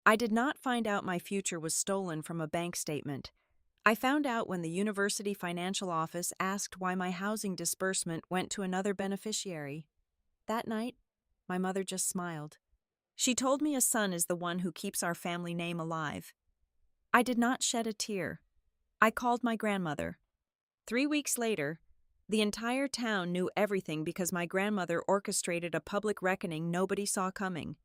I did not find out my future was stolen from a bank statement. I found out when the university financial office asked why my housing disbursement went to another beneficiary. That night, my mother just smiled. She told me a son is the one who keeps our family name alive. I did not shed a tear. I called my grandmother. 3 weeks later, the entire town knew everything because my grandmother orchestrated a public reckoning nobody saw coming.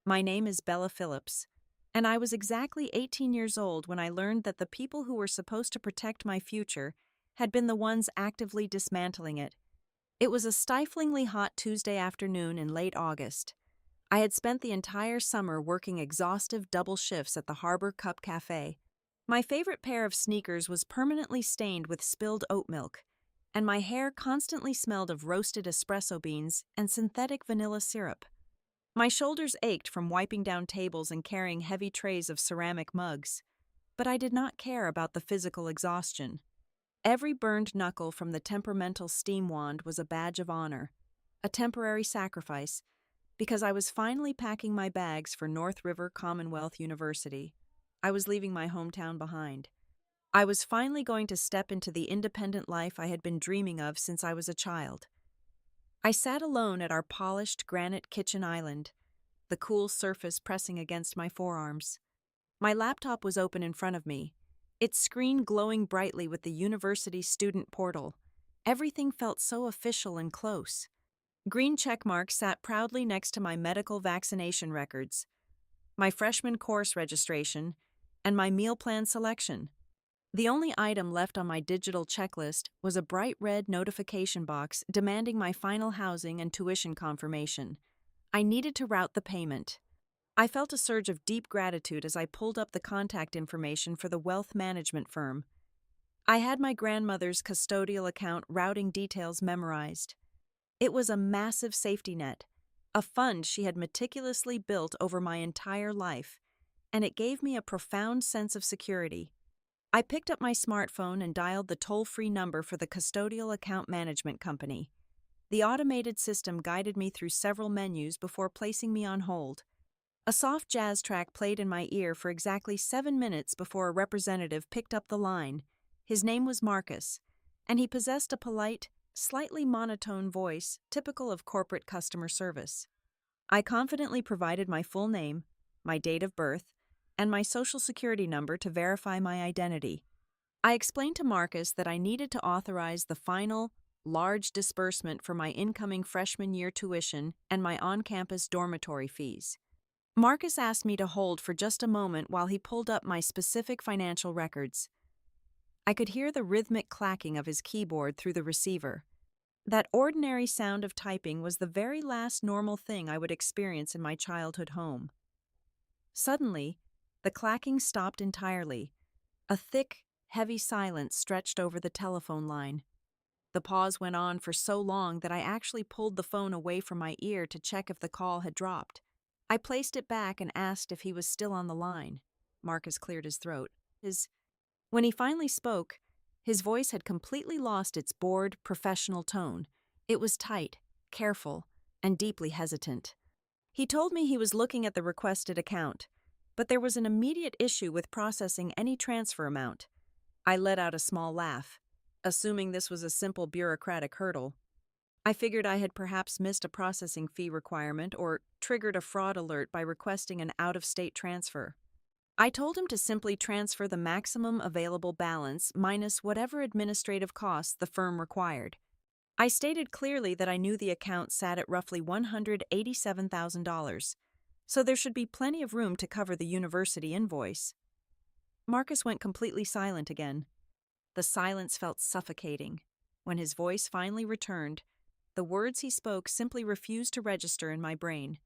My name is Bella Phillips, and I was exactly 18 years old when I learned that the people who were supposed to protect my future had been the ones actively dismantling it. It was a stiflingly hot Tuesday afternoon in late August. I had spent the entire summer working exhaustive double shifts at the Harbor Cup Cafe. My favorite pair of sneakers was permanently stained with spilled oat milk, and my hair constantly smelled of roasted espresso beans and synthetic vanilla syrup. My shoulders ached from wiping down tables and carrying heavy trays of ceramic mugs, but I did not care about the physical exhaustion. Every burned knuckle from the temperamental steam wand was a badge of honor, a temporary sacrifice, because I was finally packing my bags for North River Commonwealth University. I was leaving my hometown behind. I was finally going to step into the independent life I had been dreaming of since I was a child. I sat alone at our polished granite kitchen island, the cool surface pressing against my forearms. My laptop was open in front of me, its screen glowing brightly with the university student portal. Everything felt so official and close. Green checkmarks sat proudly next to my medical vaccination records, my freshman course registration, and my meal plan selection. The only item left on my digital checklist was a bright red notification box demanding my final housing and tuition confirmation. I needed to route the payment. I felt a surge of deep gratitude as I pulled up the contact information for the wealth management firm. I had my grandmother's custodial account routing details memorized. It was a massive safety net, a fund she had meticulously built over my entire life, and it gave me a profound sense of security. I picked up my smartphone and dialed the toll-free number for the custodial account management company. The automated system guided me through several menus before placing me on hold. A soft jazz track played in my ear for exactly 7 minutes before a representative picked up the line. His name was Marcus, and he possessed a polite, slightly monotone voice typical of corporate customer service. I confidently provided my full name, my date of birth, and my social security number to verify my identity. I explained to Marcus that I needed to authorize the final, large disbursement for my incoming freshman year tuition and my on-campus dormitory fees. Marcus asked me to hold for just a moment while he pulled up my specific financial records. I could hear the rhythmic clacking of his keyboard through the receiver. That ordinary sound of typing was the very last normal thing I would experience in my childhood home. Suddenly, the clacking stopped entirely. A thick, heavy silence stretched over the telephone line. The pause went on for so long that I actually pulled the phone away from my ear to check if the call had dropped. I placed it back and asked if he was still on the line. Marcus cleared his throat. When he finally spoke, his voice had completely lost its bored, professional tone. It was tight, careful, and deeply hesitant. He told me he was looking at the requested account, but there was an immediate issue with processing any transfer amount. I let out a small laugh, assuming this was a simple bureaucratic hurdle. I figured I had perhaps missed a processing fee requirement or triggered a fraud alert by requesting an out-of-state transfer. I told him to simply transfer the maximum available balance minus whatever administrative costs the firm required. I stated clearly that I knew the account sat at roughly $187,000, so there should be plenty of room to cover the university invoice. Marcus went completely silent again. The silence felt suffocating. When his voice finally returned, the words he spoke simply refused to register in my brain.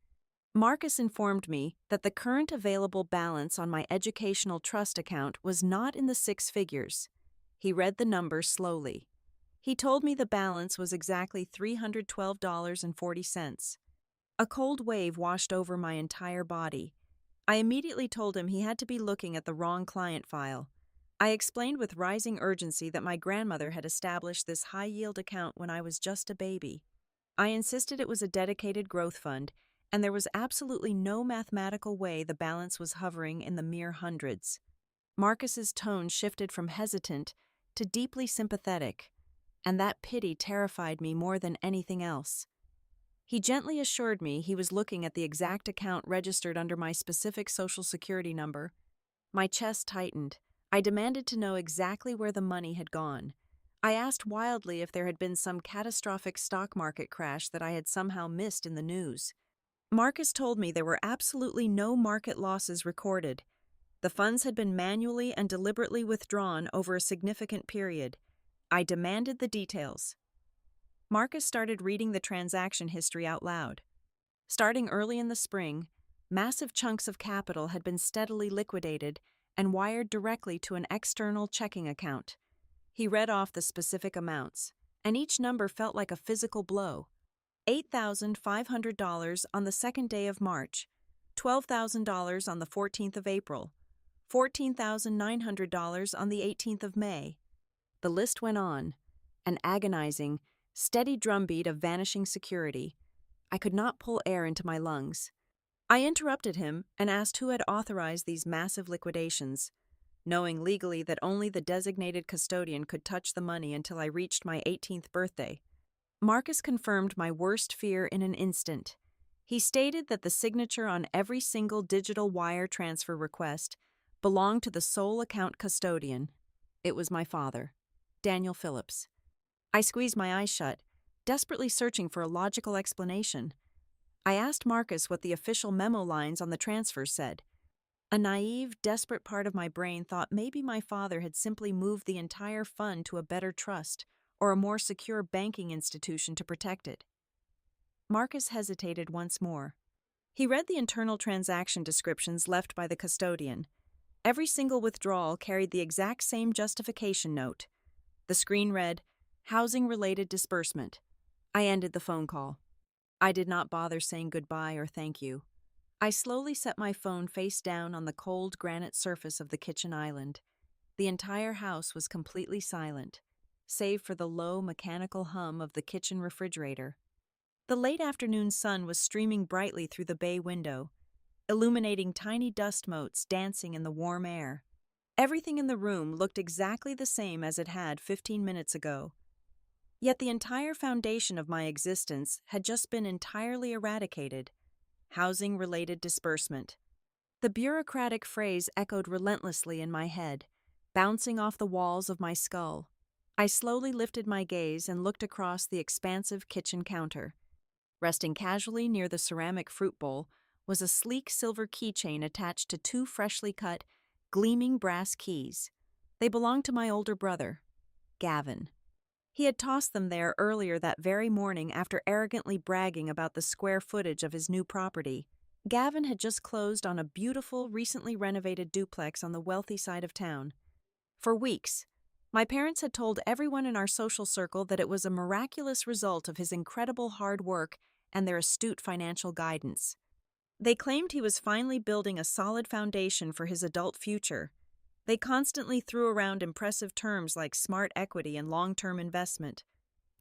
Marcus informed me that the current available balance on my educational trust account was not in the 6 figures. He read the numbers slowly. He told me the balance was exactly $312.40. A cold wave washed over my entire body. I immediately told him he had to be looking at the wrong client file. I explained with rising urgency that my grandmother had established this high-yield account when I was just a baby. I insisted it was a dedicated growth fund, and there was absolutely no mathematical way the balance was hovering in the mere hundreds. Marcus's tone shifted from hesitant to deeply sympathetic, and that pity terrified me more than anything else. He gently assured me he was looking at the exact account registered under my specific Social Security number. My chest tightened. I demanded to know exactly where the money had gone. I asked wildly if there had been some catastrophic stock market crash that I had somehow missed in the news. Marcus told me there were absolutely no market losses recorded. The funds had been manually and deliberately withdrawn over a significant period. I demanded the details. Marcus started reading the transaction history out loud. Starting early in the spring, massive chunks of capital had been steadily liquidated and wired directly to an external checking account. He read off the specific amounts, and each number felt like a physical blow. $8,500 on the 2nd day of March, $12,000 on the 14th of April, $14,900 on the 18th of May. The list went on, an agonizing, steady drumbeat of vanishing security. I could not pull air into my lungs. I interrupted him and asked who had authorized these massive liquidations, knowing legally that only the designated custodian could touch the money until I reached my 18th birthday. Marcus confirmed my worst fear in an instant. He stated that the signature on every single digital wire transfer request belonged to the sole account custodian. It was my father, Daniel Phillips. I squeezed my eyes shut, desperately searching for a logical explanation. I asked Marcus what the official memo lines on the transfers said. A naive, desperate part of my brain thought maybe my father had simply moved the entire fund to a better trust or a more secure banking institution to protect it. Marcus hesitated once more. He read the internal transaction descriptions left by the custodian. Every single withdrawal carried the exact same justification note. The screen read, "Housing-related disbursement." I ended the phone call. I did not bother saying goodbye or thank you. I slowly set my phone face down on the cold granite surface of the kitchen island. The entire house was completely silent, save for the low mechanical hum of the kitchen refrigerator. The late afternoon sun was streaming brightly through the bay window, illuminating tiny dust motes dancing in the warm air. Everything in the room looked exactly the same as it had 15 minutes ago. Yet the entire foundation of my existence had just been entirely eradicated. Housing-related disbursement. The bureaucratic phrase echoed relentlessly in my head, bouncing off the walls of my skull. I slowly lifted my gaze and looked across the expansive kitchen counter. Resting casually near the ceramic fruit bowl was a sleek silver keychain attached to two freshly cut, gleaming brass keys. They belonged to my older brother, Gavin. He had tossed them there earlier that very morning after arrogantly bragging about the square footage of his new property. Gavin had just closed on a beautiful, recently renovated duplex on the wealthy side of town. For weeks, my parents had told everyone in our social circle that it was a miraculous result of his incredible hard work and their astute financial guidance. They claimed he was finally building a solid foundation for his adult future. They constantly threw around impressive terms like smart equity and long-term investment.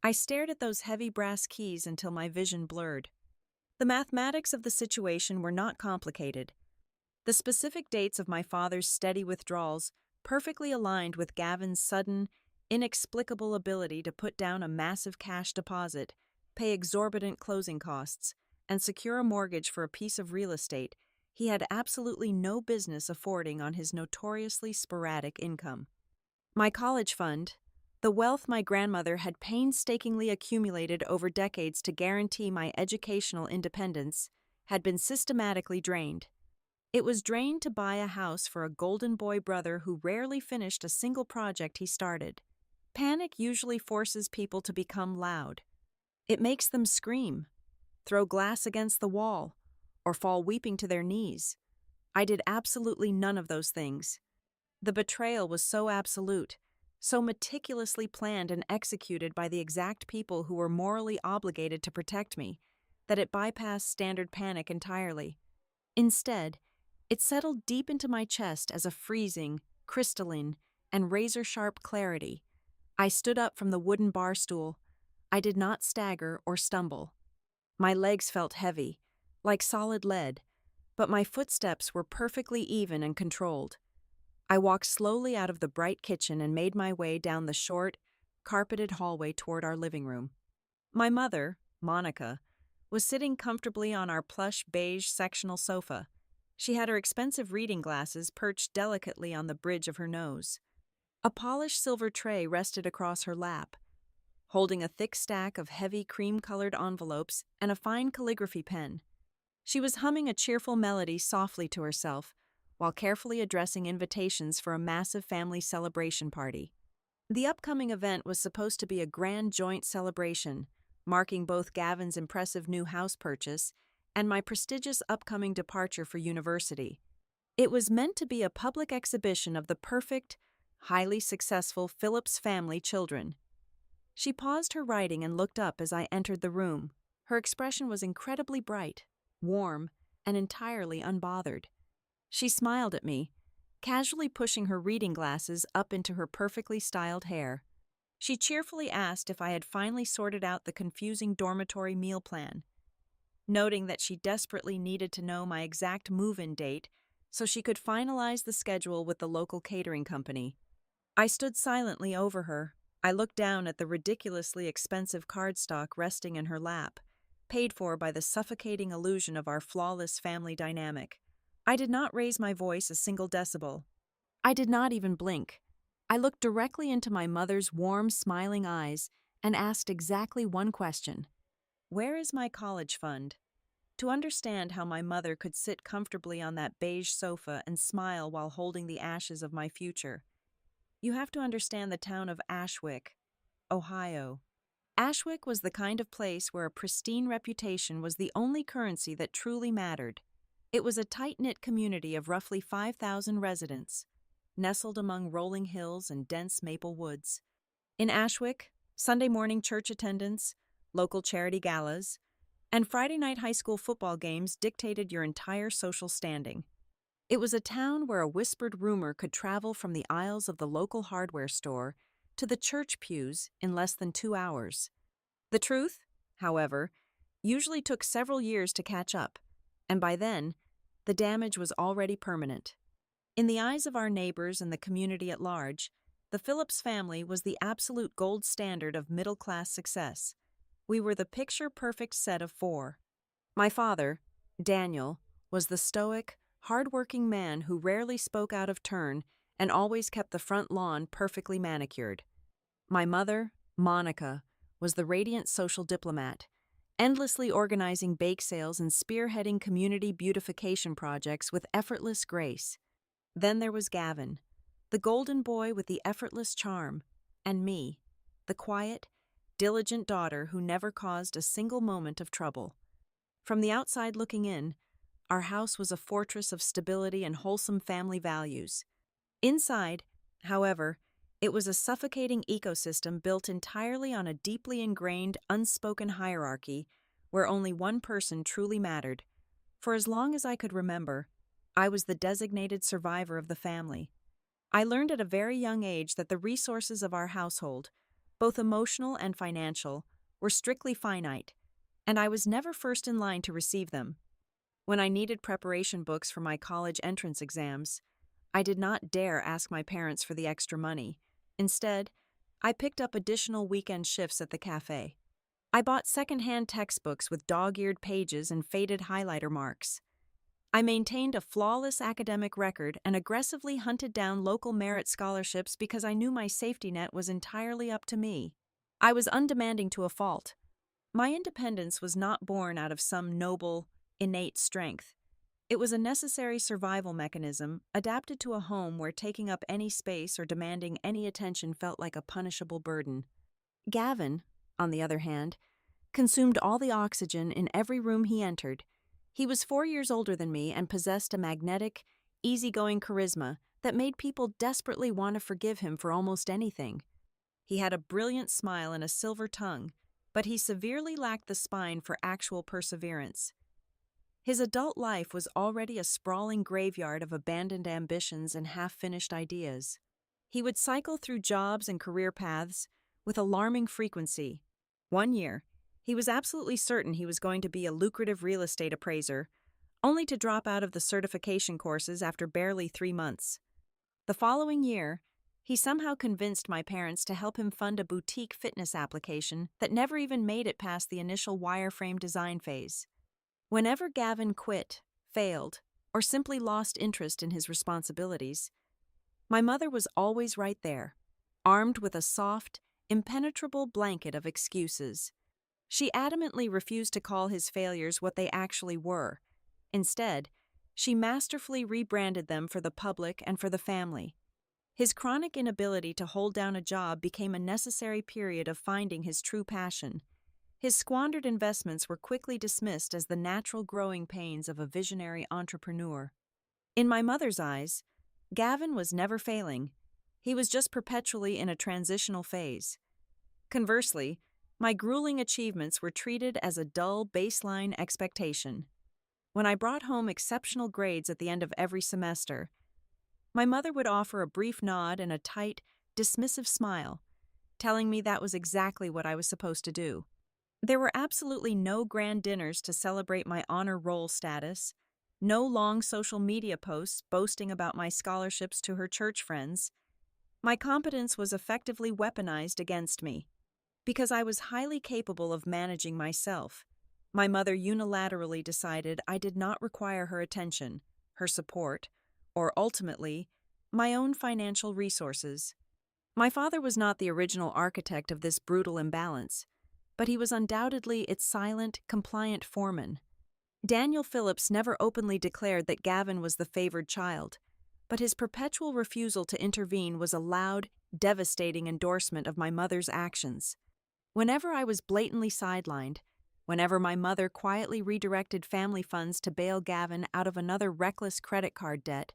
I stared at those heavy brass keys until my vision blurred. The mathematics of the situation were not complicated. The specific dates of my father's steady withdrawals perfectly aligned with Gavin's sudden, inexplicable ability to put down a massive cash deposit, pay exorbitant closing costs, and secure a mortgage for a piece of real estate he had absolutely no business affording on his notoriously sporadic income. My college fund, the wealth my grandmother had painstakingly accumulated over decades to guarantee my educational independence, had been systematically drained. It was drained to buy a house for a golden boy brother who rarely finished a single project he started. Panic usually forces people to become loud. It makes them scream, throw glass against the wall, or fall weeping to their knees. I did absolutely none of those things. The betrayal was so absolute, so meticulously planned and executed by the exact people who were morally obligated to protect me, that it bypassed standard panic entirely. Instead, it settled deep into my chest as a freezing, crystalline, and razor-sharp clarity. I stood up from the wooden bar stool. I did not stagger or stumble. My legs felt heavy. like solid lead, but my footsteps were perfectly even and controlled. I walked slowly out of the bright kitchen and made my way down the short, carpeted hallway toward our living room. My mother, Monica, was sitting comfortably on our plush beige sectional sofa. She had her expensive reading glasses perched delicately on the bridge of her nose. A polished silver tray rested across her lap, holding a thick stack of heavy cream-colored envelopes and a fine calligraphy pen. She was humming a cheerful melody softly to herself, while carefully addressing invitations for a massive family celebration party. The upcoming event was supposed to be a grand joint celebration, marking both Gavin's impressive new house purchase and my prestigious upcoming departure for university. It was meant to be a public exhibition of the perfect, highly successful Phillips family children. She paused her writing and looked up as I entered the room. Her expression was incredibly bright, warm, and entirely unbothered. She smiled at me, casually pushing her reading glasses up into her perfectly styled hair. She cheerfully asked if I had finally sorted out the confusing dormitory meal plan, noting that she desperately needed to know my exact move-in date so she could finalize the schedule with the local catering company. I stood silently over her. I looked down at the ridiculously expensive cardstock resting in her lap, paid for by the suffocating illusion of our flawless family dynamic. I did not raise my voice a single decibel. I did not even blink. I looked directly into my mother's warm, smiling eyes and asked exactly one question. Where is my college fund? To understand how my mother could sit comfortably on that beige sofa and smile while holding the ashes of my future, you have to understand the town of Ashwick, Ohio. Ashwick was the kind of place where a pristine reputation was the only currency that truly mattered. It was a tight-knit community of roughly 5,000 residents, nestled among rolling hills and dense maple woods. In Ashwick, Sunday morning church attendance, local charity galas, and Friday night high school football games dictated your entire social standing. It was a town where a whispered rumor could travel from the aisles of the local hardware store to the church pews in less than 2 hours. The truth, however, usually took several years to catch up, and by then, the damage was already permanent. In the eyes of our neighbors and the community at large, the Phillips family was the absolute gold standard of middle-class success. We were the picture-perfect set of four. My father, Daniel, was the stoic, hard-working man who rarely spoke out of turn and always kept the front lawn perfectly manicured. My mother, Monica, was the radiant social diplomat, endlessly organizing bake sales and spearheading community beautification projects with effortless grace. Then there was Gavin, the golden boy with the effortless charm, and me, the quiet, diligent daughter who never caused a single moment of trouble. From the outside looking in, our house was a fortress of stability and wholesome family values. Inside, however, it was a suffocating ecosystem built entirely on a deeply ingrained, unspoken hierarchy where only one person truly mattered. For as long as I could remember, I was the designated survivor of the family. I learned at a very young age that the resources of our household, both emotional and financial, were strictly finite, and I was never first in line to receive them. When I needed preparation books for my college entrance exams, I did not dare ask my parents for the extra money. Instead, I picked up additional weekend shifts at the cafe. I bought secondhand textbooks with dog-eared pages and faded highlighter marks. I maintained a flawless academic record and aggressively hunted down local merit scholarships because I knew my safety net was entirely up to me. I was undemanding to a fault. My independence was not born out of some noble, innate strength. It was a necessary survival mechanism adapted to a home where taking up any space or demanding any attention felt like a punishable burden. Gavin, on the other hand, consumed all the oxygen in every room he entered. He was 4 years older than me and possessed a magnetic, easygoing charisma that made people desperately want to forgive him for almost anything. He had a brilliant smile and a silver tongue, but he severely lacked the spine for actual perseverance. His adult life was already a sprawling graveyard of abandoned ambitions and half-finished ideas. He would cycle through jobs and career paths with alarming frequency. One year, He was absolutely certain he was going to be a lucrative real estate appraiser, only to drop out of the certification courses after barely 3 months. The following year, he somehow convinced my parents to help him fund a boutique fitness application that never even made it past the initial wireframe design phase. Whenever Gavin quit, failed, or simply lost interest in his responsibilities, my mother was always right there, armed with a soft, impenetrable blanket of excuses. She adamantly refused to call his failures what they actually were. Instead, she masterfully rebranded them for the public and for the family. His chronic inability to hold down a job became a necessary period of finding his true passion. His squandered investments were quickly dismissed as the natural growing pains of a visionary entrepreneur. In my mother's eyes, Gavin was never failing. He was just perpetually in a transitional phase. Conversely, my grueling achievements were treated as a dull baseline expectation. When I brought home exceptional grades at the end of every semester, my mother would offer a brief nod and a tight, dismissive smile, telling me that was exactly what I was supposed to do. There were absolutely no grand dinners to celebrate my honor roll status, no long social media posts boasting about my scholarships to her church friends. My competence was effectively weaponized against me. Because I was highly capable of managing myself, my mother unilaterally decided I did not require her attention, her support, or ultimately, my own financial resources. My father was not the original architect of this brutal imbalance, but he was undoubtedly its silent, compliant foreman. Daniel Phillips never openly declared that Gavin was the favored child, but his perpetual refusal to intervene was a loud, devastating endorsement of my mother's actions. Whenever I was blatantly sidelined, whenever my mother quietly redirected family funds to bail Gavin out of another reckless credit card debt,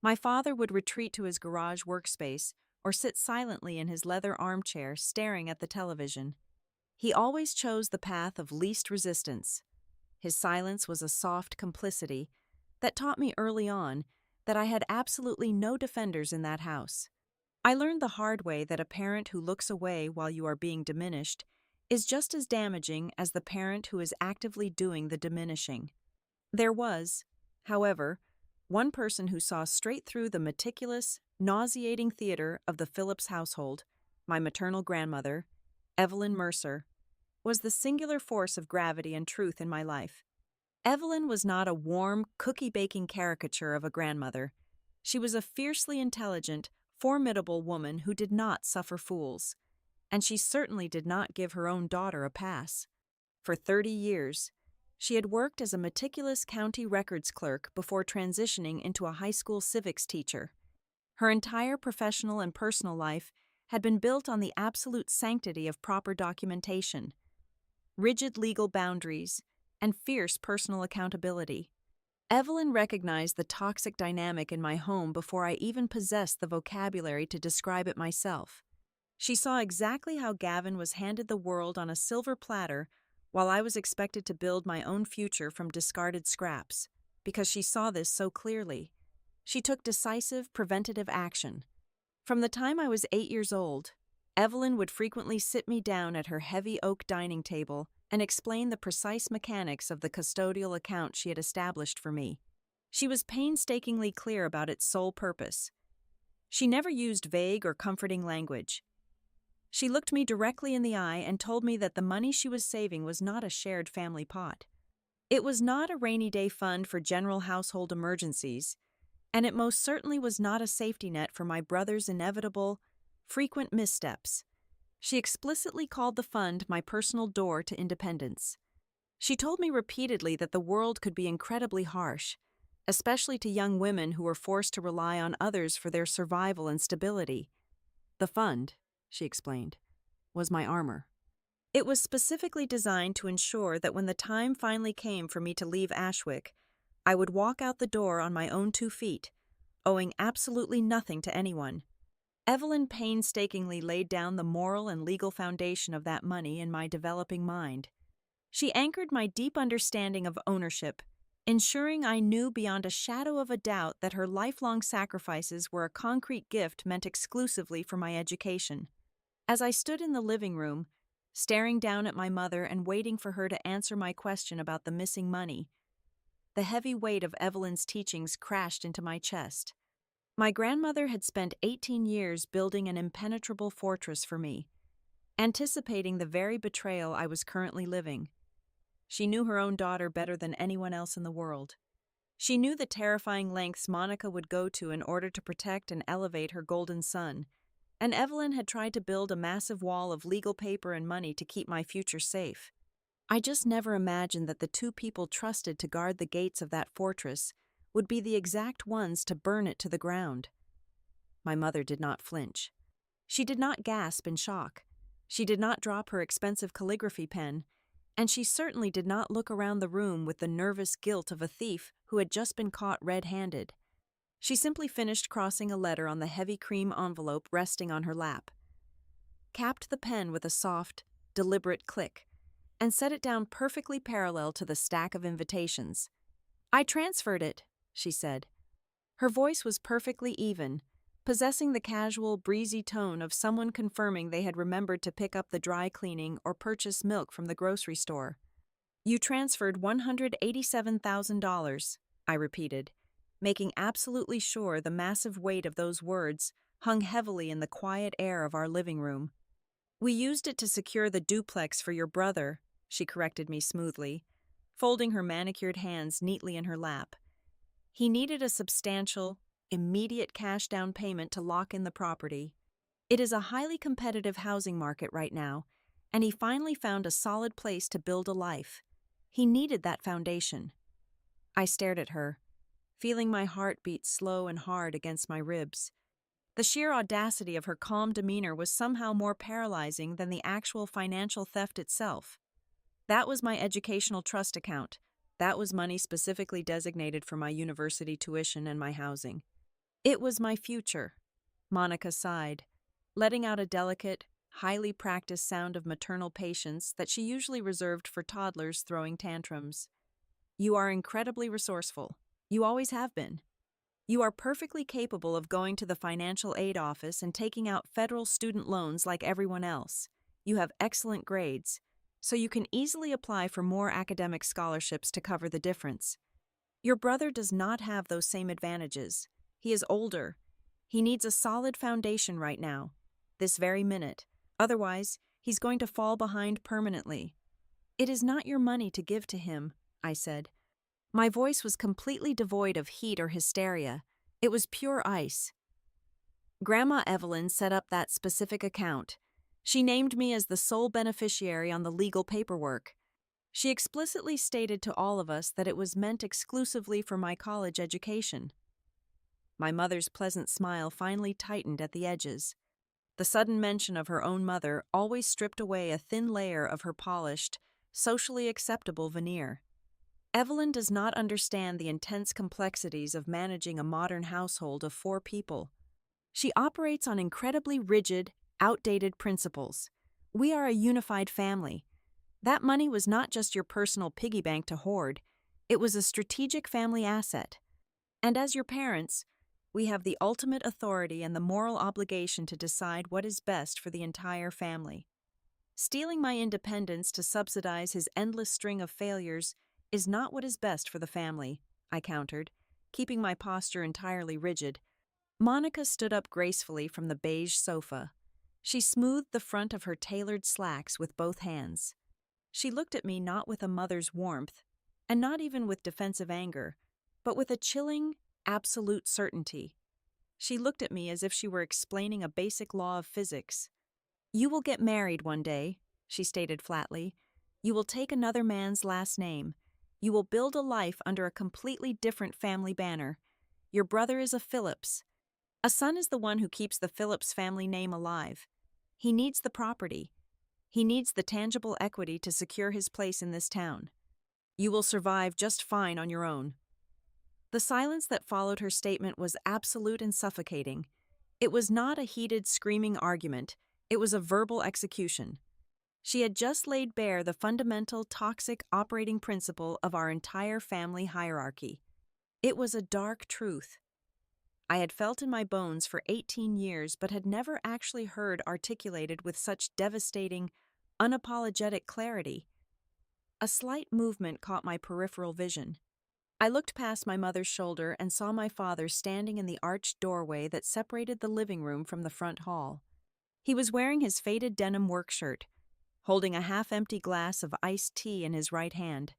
my father would retreat to his garage workspace or sit silently in his leather armchair staring at the television. He always chose the path of least resistance. His silence was a soft complicity that taught me early on that I had absolutely no defenders in that house. I learned the hard way that a parent who looks away while you are being diminished is just as damaging as the parent who is actively doing the diminishing. There was, however, one person who saw straight through the meticulous, nauseating theater of the Phillips household. My maternal grandmother, Evelyn Mercer, was the singular force of gravity and truth in my life. Evelyn was not a warm, cookie-baking caricature of a grandmother. She was a fiercely intelligent, formidable woman who did not suffer fools, and she certainly did not give her own daughter a pass. For 30 years, she had worked as a meticulous county records clerk before transitioning into a high school civics teacher. Her entire professional and personal life had been built on the absolute sanctity of proper documentation, rigid legal boundaries, and fierce personal accountability. Evelyn recognized the toxic dynamic in my home before I even possessed the vocabulary to describe it myself. She saw exactly how Gavin was handed the world on a silver platter while I was expected to build my own future from discarded scraps. Because she saw this so clearly, she took decisive, preventative action. From the time I was 8 years old, Evelyn would frequently sit me down at her heavy oak dining table and explain the precise mechanics of the custodial account she had established for me. She was painstakingly clear about its sole purpose. She never used vague or comforting language. She looked me directly in the eye and told me that the money she was saving was not a shared family pot. It was not a rainy day fund for general household emergencies, and it most certainly was not a safety net for my brother's inevitable, frequent missteps. She explicitly called the fund my personal door to independence. She told me repeatedly that the world could be incredibly harsh, especially to young women who were forced to rely on others for their survival and stability. The fund, she explained, was my armor. It was specifically designed to ensure that when the time finally came for me to leave Ashwick, I would walk out the door on my own 2 feet, owing absolutely nothing to anyone. Evelyn painstakingly laid down the moral and legal foundation of that money in my developing mind. She anchored my deep understanding of ownership, ensuring I knew beyond a shadow of a doubt that her lifelong sacrifices were a concrete gift meant exclusively for my education. As I stood in the living room, staring down at my mother and waiting for her to answer my question about the missing money. The heavy weight of Evelyn's teachings crashed into my chest. My grandmother had spent 18 years building an impenetrable fortress for me, anticipating the very betrayal I was currently living. She knew her own daughter better than anyone else in the world. She knew the terrifying lengths Monica would go to in order to protect and elevate her golden son, and Evelyn had tried to build a massive wall of legal paper and money to keep my future safe. I just never imagined that the two people trusted to guard the gates of that fortress would be the exact ones to burn it to the ground. My mother did not flinch. She did not gasp in shock. She did not drop her expensive calligraphy pen, and she certainly did not look around the room with the nervous guilt of a thief who had just been caught red-handed. She simply finished crossing a letter on the heavy cream envelope resting on her lap, capped the pen with a soft, deliberate click, and set it down perfectly parallel to the stack of invitations. "I transferred it," she said. Her voice was perfectly even, possessing the casual, breezy tone of someone confirming they had remembered to pick up the dry cleaning or purchase milk from the grocery store. "You transferred $187,000, I repeated, making absolutely sure the massive weight of those words hung heavily in the quiet air of our living room. "We used it to secure the duplex for your brother," she corrected me smoothly, folding her manicured hands neatly in her lap. "He needed a substantial, immediate cash down payment to lock in the property. It is a highly competitive housing market right now, and he finally found a solid place to build a life. He needed that foundation." I stared at her, feeling my heart beat slow and hard against my ribs. The sheer audacity of her calm demeanor was somehow more paralyzing than the actual financial theft itself. That was my educational trust account. That was money specifically designated for my university tuition and my housing. It was my future. Monica sighed, letting out a delicate, highly practiced sound of maternal patience that she usually reserved for toddlers throwing tantrums. "You are incredibly resourceful. You always have been. You are perfectly capable of going to the financial aid office and taking out federal student loans like everyone else. You have excellent grades, so you can easily apply for more academic scholarships to cover the difference. Your brother does not have those same advantages. He is older. He needs a solid foundation right now, this very minute. Otherwise, he's going to fall behind permanently." "It is not your money to give to him," I said. My voice was completely devoid of heat or hysteria. It was pure ice. "Grandma Evelyn set up that specific account. She named me as the sole beneficiary on the legal paperwork. She explicitly stated to all of us that it was meant exclusively for my college education." My mother's pleasant smile finally tightened at the edges. The sudden mention of her own mother always stripped away a thin layer of her polished, socially acceptable veneer. "Evelyn does not understand the intense complexities of managing a modern household of 4 people. She operates on incredibly rigid, outdated principles. We are a unified family. That money was not just your personal piggy bank to hoard. It was a strategic family asset. And as your parents, we have the ultimate authority and the moral obligation to decide what is best for the entire family. Stealing my independence to subsidize his endless string of failures is not what is best for the family," I countered, keeping my posture entirely rigid. Monica stood up gracefully from the beige sofa. She smoothed the front of her tailored slacks with both hands. She looked at me not with a mother's warmth, and not even with defensive anger, but with a chilling, absolute certainty. She looked at me as if she were explaining a basic law of physics. "You will get married one day," she stated flatly. "You will take another man's last name. You will build a life under a completely different family banner. Your brother is a Phillips. A son is the one who keeps the Phillips family name alive. He needs the property. He needs the tangible equity to secure his place in this town. You will survive just fine on your own." The silence that followed her statement was absolute and suffocating. It was not a heated, screaming argument. It was a verbal execution. She had just laid bare the fundamental, toxic operating principle of our entire family hierarchy. It was a dark truth. I had felt in my bones for 18 years, but had never actually heard articulated with such devastating, unapologetic clarity. A slight movement caught my peripheral vision. I looked past my mother's shoulder and saw my father standing in the arched doorway that separated the living room from the front hall. He was wearing his faded denim work shirt, holding a half-empty glass of iced tea in his right hand.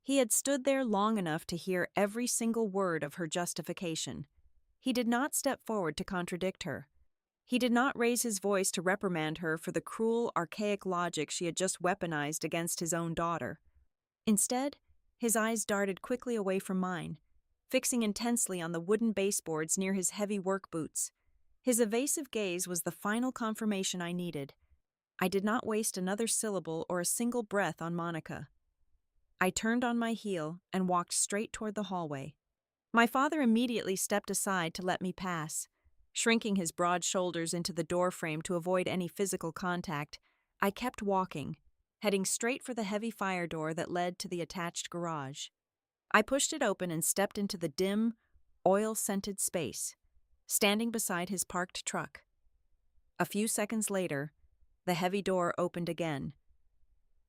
He had stood there long enough to hear every single word of her justification. He did not step forward to contradict her. He did not raise his voice to reprimand her for the cruel, archaic logic she had just weaponized against his own daughter. Instead, his eyes darted quickly away from mine, fixing intensely on the wooden baseboards near his heavy work boots. His evasive gaze was the final confirmation I needed. I did not waste another syllable or a single breath on Monica. I turned on my heel and walked straight toward the hallway. My father immediately stepped aside to let me pass. Shrinking his broad shoulders into the doorframe to avoid any physical contact, I kept walking, heading straight for the heavy fire door that led to the attached garage. I pushed it open and stepped into the dim, oil-scented space, standing beside his parked truck. A few seconds later, the heavy door opened again.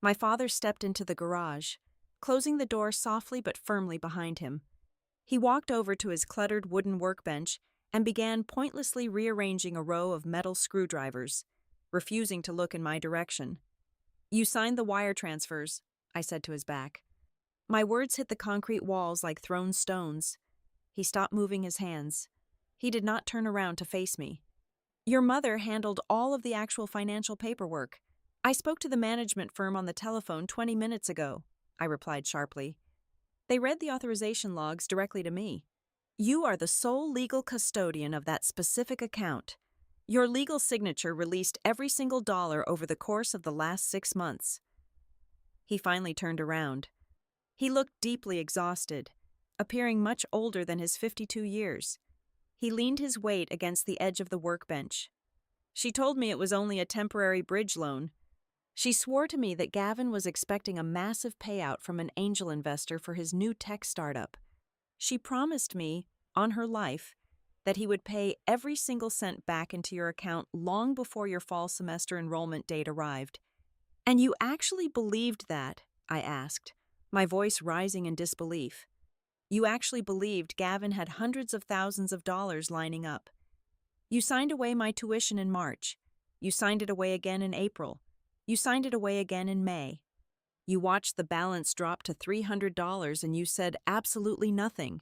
My father stepped into the garage, closing the door softly but firmly behind him. He walked over to his cluttered wooden workbench and began pointlessly rearranging a row of metal screwdrivers, refusing to look in my direction. "You signed the wire transfers," I said to his back. My words hit the concrete walls like thrown stones. He stopped moving his hands. He did not turn around to face me. "Your mother handled all of the actual financial paperwork. I spoke to the management firm on the telephone 20 minutes ago," I replied sharply. "They read the authorization logs directly to me. You are the sole legal custodian of that specific account. Your legal signature released every single dollar over the course of the last 6 months." He finally turned around. He looked deeply exhausted, appearing much older than his 52 years. He leaned his weight against the edge of the workbench. "She told me it was only a temporary bridge loan. She swore to me that Gavin was expecting a massive payout from an angel investor for his new tech startup. She promised me, on her life, that he would pay every single cent back into your account long before your fall semester enrollment date arrived." "And you actually believed that?" I asked, my voice rising in disbelief. "You actually believed Gavin had hundreds of thousands of dollars lining up? You signed away my tuition in March. You signed it away again in April. You signed it away again in May. You watched the balance drop to $300 and you said absolutely nothing."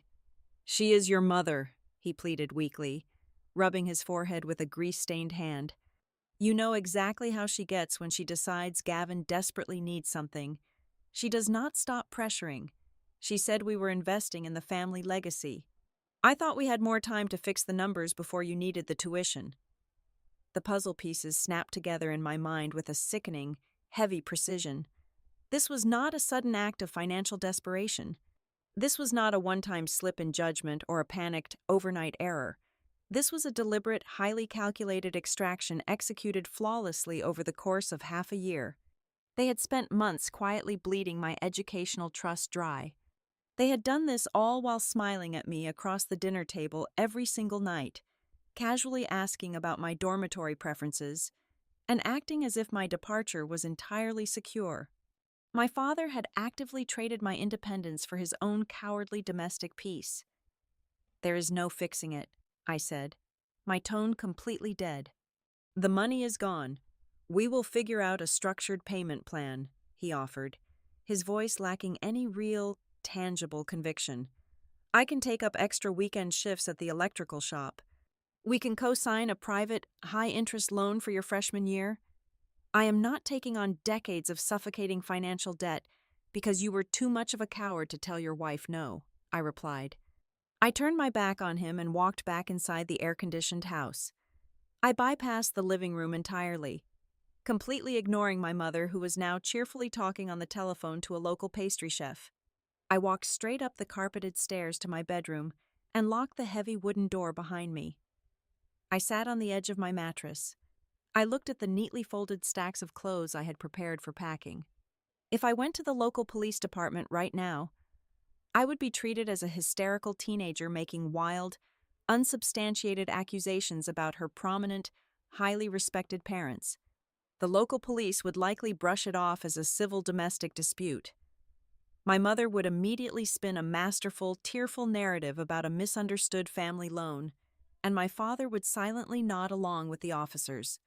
"She is your mother," he pleaded weakly, rubbing his forehead with a grease-stained hand. "You know exactly how she gets when she decides Gavin desperately needs something. She does not stop pressuring. She said we were investing in the family legacy. I thought we had more time to fix the numbers before you needed the tuition." The puzzle pieces snapped together in my mind with a sickening, heavy precision. This was not a sudden act of financial desperation. This was not a one-time slip in judgment or a panicked, overnight error. This was a deliberate, highly calculated extraction executed flawlessly over the course of half a year. They had spent months quietly bleeding my educational trust dry. They had done this all while smiling at me across the dinner table every single night, casually asking about my dormitory preferences, and acting as if my departure was entirely secure. My father had actively traded my independence for his own cowardly domestic peace. "There is no fixing it," I said, my tone completely dead. "The money is gone. We will figure out a structured payment plan," he offered, his voice lacking any real, tangible conviction. "I can take up extra weekend shifts at the electrical shop. We can co-sign a private, high-interest loan for your freshman year. I am not taking on decades of suffocating financial debt because you were too much of a coward to tell your wife no," I replied. I turned my back on him and walked back inside the air-conditioned house. I bypassed the living room entirely, completely ignoring my mother, who was now cheerfully talking on the telephone to a local pastry chef. I walked straight up the carpeted stairs to my bedroom and locked the heavy wooden door behind me. I sat on the edge of my mattress. I looked at the neatly folded stacks of clothes I had prepared for packing. If I went to the local police department right now, I would be treated as a hysterical teenager making wild, unsubstantiated accusations about her prominent, highly respected parents. The local police would likely brush it off as a civil domestic dispute. My mother would immediately spin a masterful, tearful narrative about a misunderstood family loan, and my father would silently nod along with the officers.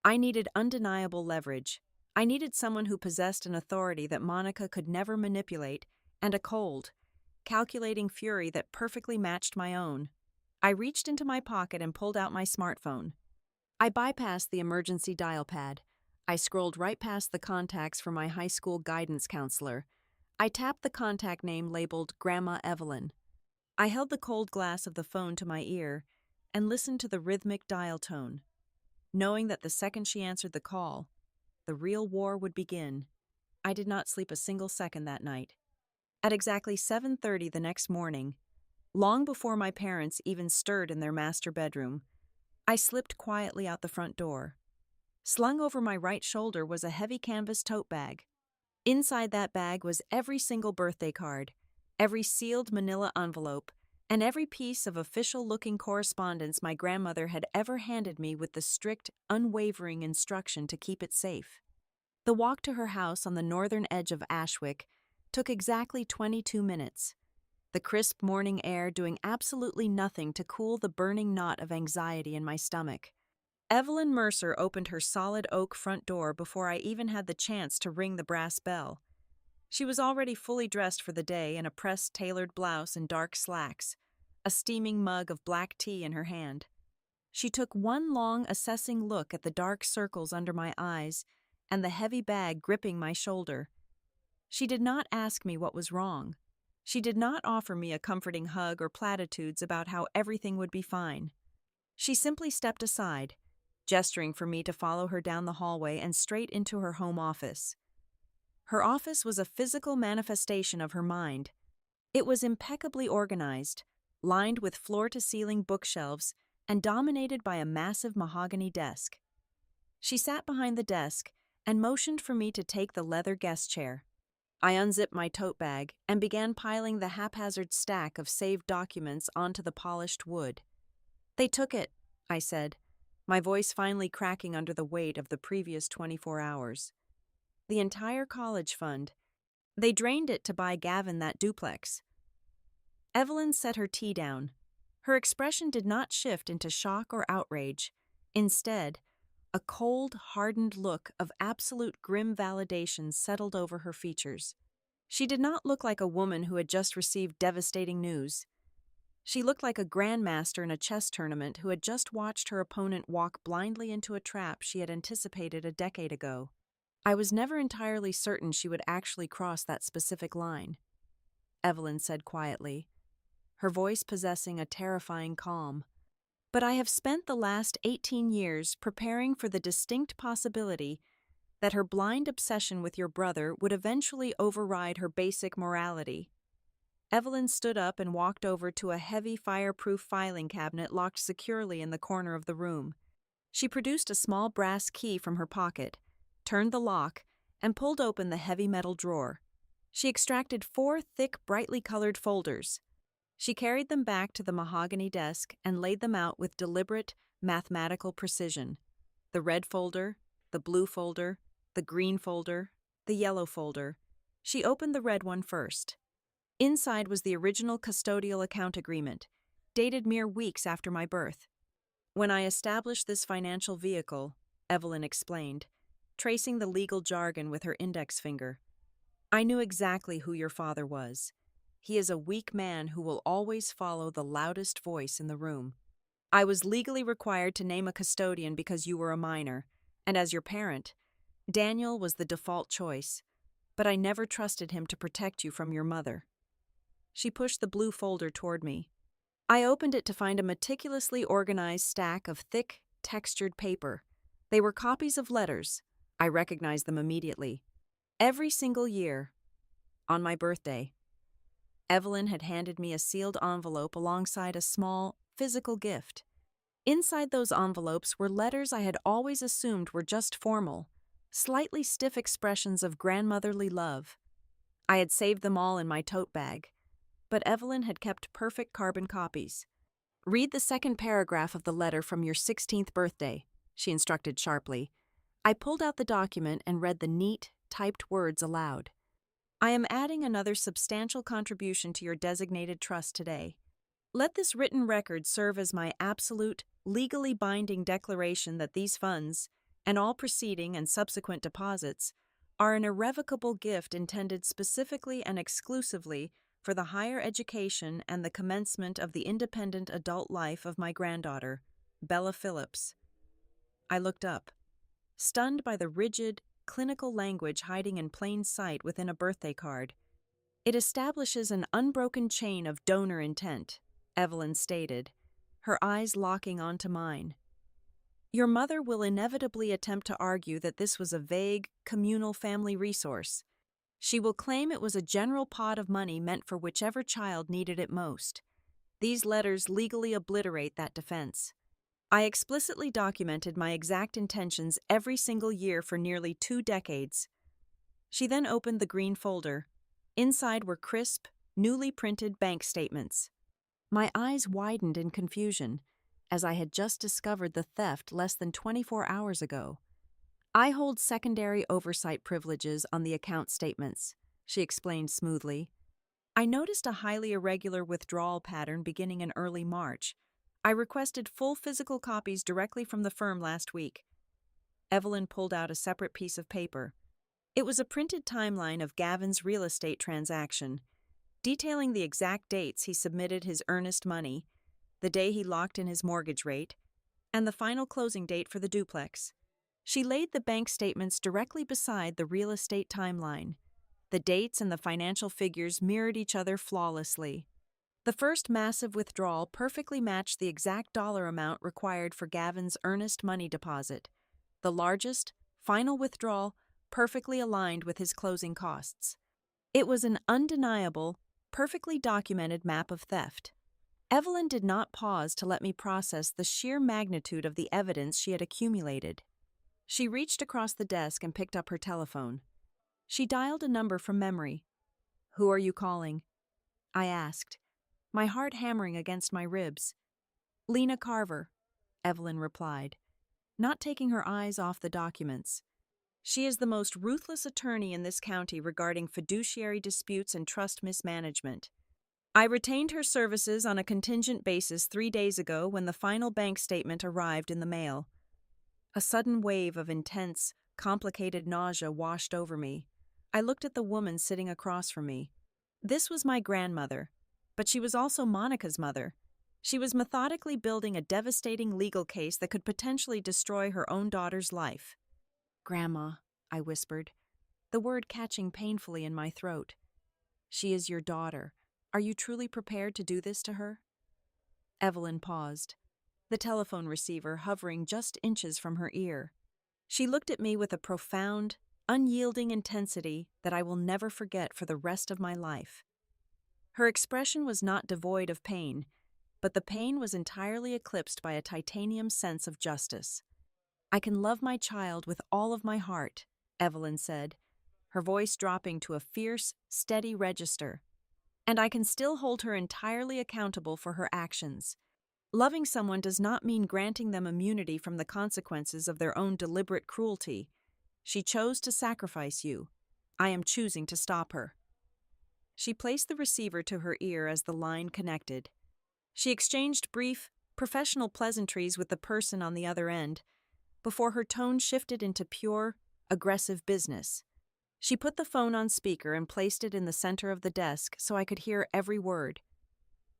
I needed undeniable leverage. I needed someone who possessed an authority that Monica could never manipulate, and a cold, calculating fury that perfectly matched my own. I reached into my pocket and pulled out my smartphone. I bypassed the emergency dial pad. I scrolled right past the contacts for my high school guidance counselor. I tapped the contact name labeled Grandma Evelyn. I held the cold glass of the phone to my ear and listened to the rhythmic dial tone, knowing that the second she answered the call, the real war would begin. I did not sleep a single second that night. At exactly 7:30 the next morning, long before my parents even stirred in their master bedroom, I slipped quietly out the front door. Slung over my right shoulder was a heavy canvas tote bag. Inside that bag was every single birthday card, every sealed manila envelope, and every piece of official-looking correspondence my grandmother had ever handed me with the strict, unwavering instruction to keep it safe. The walk to her house on the northern edge of Ashwick took exactly 22 minutes, the crisp morning air doing absolutely nothing to cool the burning knot of anxiety in my stomach. Evelyn Mercer opened her solid oak front door before I even had the chance to ring the brass bell. She was already fully dressed for the day in a pressed tailored blouse and dark slacks, a steaming mug of black tea in her hand. She took one long, assessing look at the dark circles under my eyes and the heavy bag gripping my shoulder. She did not ask me what was wrong. She did not offer me a comforting hug or platitudes about how everything would be fine. She simply stepped aside, gesturing for me to follow her down the hallway and straight into her home office. Her office was a physical manifestation of her mind. It was impeccably organized, lined with floor-to-ceiling bookshelves, and dominated by a massive mahogany desk. She sat behind the desk and motioned for me to take the leather guest chair. I unzipped my tote bag and began piling the haphazard stack of saved documents onto the polished wood. "They took it," I said, my voice finally cracking under the weight of the previous 24 hours. "The entire college fund. They drained it to buy Gavin that duplex." Evelyn set her tea down. Her expression did not shift into shock or outrage. Instead, a cold, hardened look of absolute grim validation settled over her features. She did not look like a woman who had just received devastating news. She looked like a grandmaster in a chess tournament who had just watched her opponent walk blindly into a trap she had anticipated a decade ago. I was never entirely certain she would actually cross that specific line, Evelyn said quietly, her voice possessing a terrifying calm. "But I have spent the last 18 years preparing for the distinct possibility that her blind obsession with your brother would eventually override her basic morality." Evelyn stood up and walked over to a heavy fireproof filing cabinet locked securely in the corner of the room. She produced a small brass key from her pocket, turned the lock, and pulled open the heavy metal drawer. She extracted 4 thick, brightly colored folders. She carried them back to the mahogany desk and laid them out with deliberate, mathematical precision. The red folder, the blue folder, the green folder, the yellow folder. She opened the red one first. Inside was the original custodial account agreement, dated mere weeks after my birth. "When I established this financial vehicle," Evelyn explained, tracing the legal jargon with her index finger, "I knew exactly who your father was. He is a weak man who will always follow the loudest voice in the room. I was legally required to name a custodian because you were a minor, and as your parent, Daniel was the default choice, but I never trusted him to protect you from your mother." She pushed the blue folder toward me. I opened it to find a meticulously organized stack of thick, textured paper. They were copies of letters. I recognized them immediately. Every single year, on my birthday, Evelyn had handed me a sealed envelope alongside a small, physical gift. Inside those envelopes were letters I had always assumed were just formal, slightly stiff expressions of grandmotherly love. I had saved them all in my tote bag, but Evelyn had kept perfect carbon copies. "Read the second paragraph of the letter from your 16th birthday," she instructed sharply. I pulled out the document and read the neat, typed words aloud. I am adding another substantial contribution to your designated trust today. Let this written record serve as my absolute, legally binding declaration that these funds, and all preceding and subsequent deposits, are an irrevocable gift intended specifically and exclusively for the higher education and the commencement of the independent adult life of my granddaughter, Bella Phillips. I looked up, stunned by the rigid, clinical language hiding in plain sight within a birthday card. It establishes an unbroken chain of donor intent, Evelyn stated, her eyes locking onto mine. Your mother will inevitably attempt to argue that this was a vague, communal family resource. She will claim it was a general pot of money meant for whichever child needed it most. These letters legally obliterate that defense. I explicitly documented my exact intentions every single year for nearly 2 decades. She then opened the green folder. Inside were crisp, newly printed bank statements. My eyes widened in confusion, as I had just discovered the theft less than 24 hours ago. I hold secondary oversight privileges on the account statements, she explained smoothly. I noticed a highly irregular withdrawal pattern beginning in early March. I requested full physical copies directly from the firm last week. Evelyn pulled out a separate piece of paper. It was a printed timeline of Gavin's real estate transaction, detailing the exact dates he submitted his earnest money, the day he locked in his mortgage rate, and the final closing date for the duplex. She laid the bank statements directly beside the real estate timeline. The dates and the financial figures mirrored each other flawlessly. The first massive withdrawal perfectly matched the exact dollar amount required for Gavin's earnest money deposit. The largest, final withdrawal perfectly aligned with his closing costs. It was an undeniable, perfectly documented map of theft. Evelyn did not pause to let me process the sheer magnitude of the evidence she had accumulated. She reached across the desk and picked up her telephone. She dialed a number from memory. "Who are you calling?" I asked, my heart hammering against my ribs. "Lena Carver," Evelyn replied, not taking her eyes off the documents. "She is the most ruthless attorney in this county regarding fiduciary disputes and trust mismanagement. I retained her services on a contingent basis 3 days ago when the final bank statement arrived in the mail." A sudden wave of intense, complicated nausea washed over me. I looked at the woman sitting across from me. This was my grandmother, but she was also Monica's mother. She was methodically building a devastating legal case that could potentially destroy her own daughter's life. "Grandma," I whispered, the word catching painfully in my throat. "She is your daughter. Are you truly prepared to do this to her?" Evelyn paused, the telephone receiver hovering just inches from her ear. She looked at me with a profound, unyielding intensity that I will never forget for the rest of my life. Her expression was not devoid of pain, but the pain was entirely eclipsed by a titanium sense of justice. "I can love my child with all of my heart," Evelyn said, her voice dropping to a fierce, steady register. "And I can still hold her entirely accountable for her actions. Loving someone does not mean granting them immunity from the consequences of their own deliberate cruelty. She chose to sacrifice you. I am choosing to stop her." She placed the receiver to her ear as the line connected. She exchanged brief, professional pleasantries with the person on the other end, before her tone shifted into pure, aggressive business. She put the phone on speaker and placed it in the center of the desk so I could hear every word.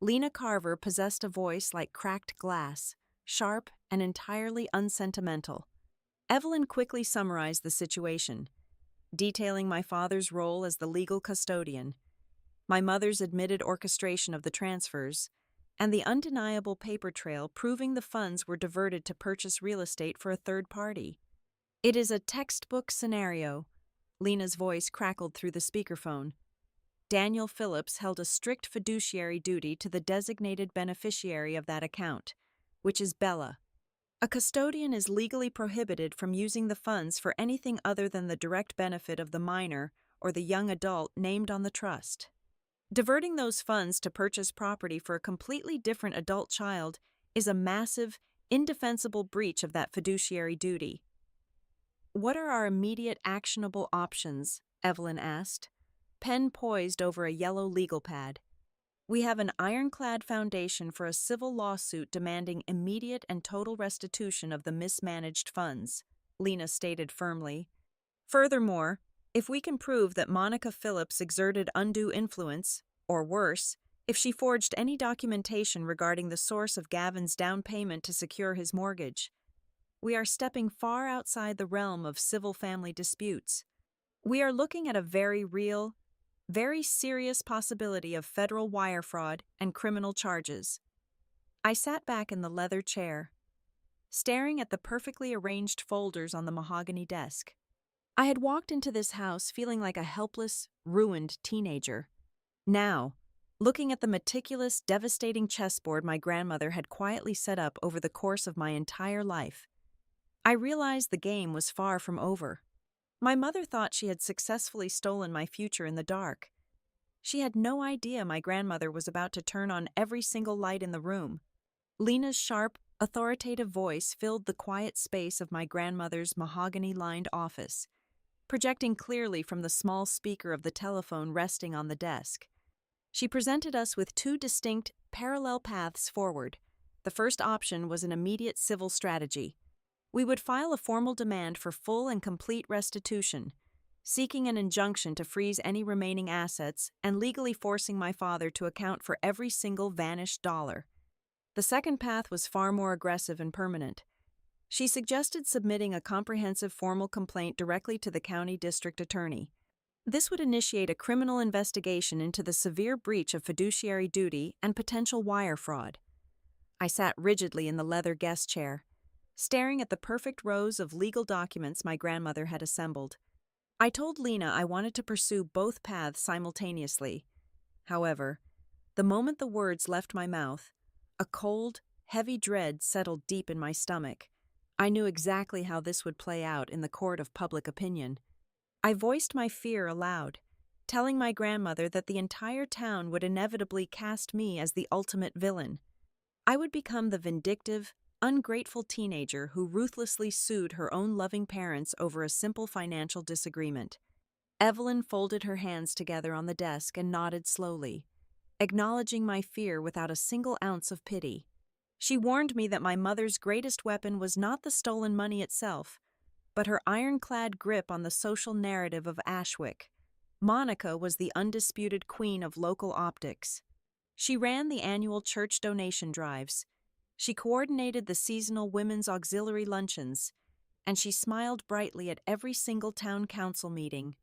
Lena Carver possessed a voice like cracked glass, sharp and entirely unsentimental. Evelyn quickly summarized the situation, detailing my father's role as the legal custodian, my mother's admitted orchestration of the transfers, and the undeniable paper trail proving the funds were diverted to purchase real estate for a third party. "It is a textbook scenario," Lena's voice crackled through the speakerphone. "Daniel Phillips held a strict fiduciary duty to the designated beneficiary of that account, which is Bella. A custodian is legally prohibited from using the funds for anything other than the direct benefit of the minor or the young adult named on the trust. Diverting those funds to purchase property for a completely different adult child is a massive, indefensible breach of that fiduciary duty." What are our immediate actionable options? Evelyn asked, pen poised over a yellow legal pad. We have an ironclad foundation for a civil lawsuit demanding immediate and total restitution of the mismanaged funds, Lena stated firmly. Furthermore, if we can prove that Monica Phillips exerted undue influence, or worse, if she forged any documentation regarding the source of Gavin's down payment to secure his mortgage, we are stepping far outside the realm of civil family disputes. We are looking at a very real, very serious possibility of federal wire fraud and criminal charges. I sat back in the leather chair, staring at the perfectly arranged folders on the mahogany desk. I had walked into this house feeling like a helpless, ruined teenager. Now, looking at the meticulous, devastating chessboard my grandmother had quietly set up over the course of my entire life, I realized the game was far from over. My mother thought she had successfully stolen my future in the dark. She had no idea my grandmother was about to turn on every single light in the room. Lena's sharp, authoritative voice filled the quiet space of my grandmother's mahogany-lined office, projecting clearly from the small speaker of the telephone resting on the desk. She presented us with two distinct, parallel paths forward. The first option was an immediate civil strategy. We would file a formal demand for full and complete restitution, seeking an injunction to freeze any remaining assets and legally forcing my father to account for every single vanished dollar. The second path was far more aggressive and permanent. She suggested submitting a comprehensive formal complaint directly to the county district attorney. This would initiate a criminal investigation into the severe breach of fiduciary duty and potential wire fraud. I sat rigidly in the leather guest chair, staring at the perfect rows of legal documents my grandmother had assembled. I told Lena I wanted to pursue both paths simultaneously. However, the moment the words left my mouth, a cold, heavy dread settled deep in my stomach. I knew exactly how this would play out in the court of public opinion. I voiced my fear aloud, telling my grandmother that the entire town would inevitably cast me as the ultimate villain. I would become the vindictive, ungrateful teenager who ruthlessly sued her own loving parents over a simple financial disagreement. Evelyn folded her hands together on the desk and nodded slowly, acknowledging my fear without a single ounce of pity. She warned me that my mother's greatest weapon was not the stolen money itself, but her ironclad grip on the social narrative of Ashwick. Monica was the undisputed queen of local optics. She ran the annual church donation drives. She coordinated the seasonal women's auxiliary luncheons, and she smiled brightly at every single town council meeting.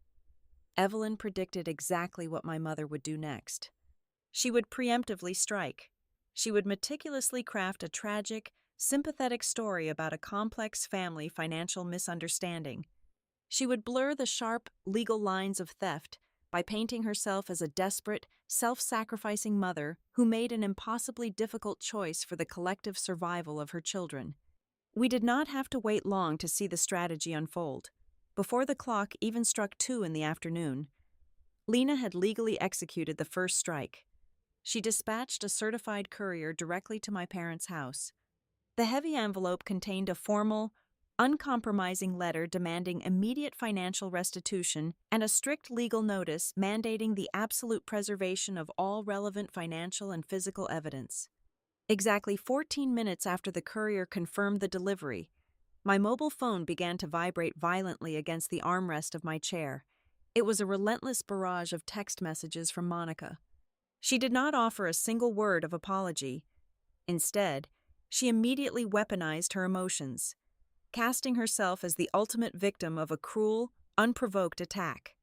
Evelyn predicted exactly what my mother would do next. She would preemptively strike. She would meticulously craft a tragic, sympathetic story about a complex family financial misunderstanding. She would blur the sharp, legal lines of theft by painting herself as a desperate, self-sacrificing mother who made an impossibly difficult choice for the collective survival of her children. We did not have to wait long to see the strategy unfold. Before the clock even struck 2 in the afternoon, Lena had legally executed the first strike. She dispatched a certified courier directly to my parents' house. The heavy envelope contained a formal, uncompromising letter demanding immediate financial restitution and a strict legal notice mandating the absolute preservation of all relevant financial and physical evidence. Exactly 14 minutes after the courier confirmed the delivery, my mobile phone began to vibrate violently against the armrest of my chair. It was a relentless barrage of text messages from Monica. She did not offer a single word of apology. Instead, she immediately weaponized her emotions, casting herself as the ultimate victim of a cruel, unprovoked attack.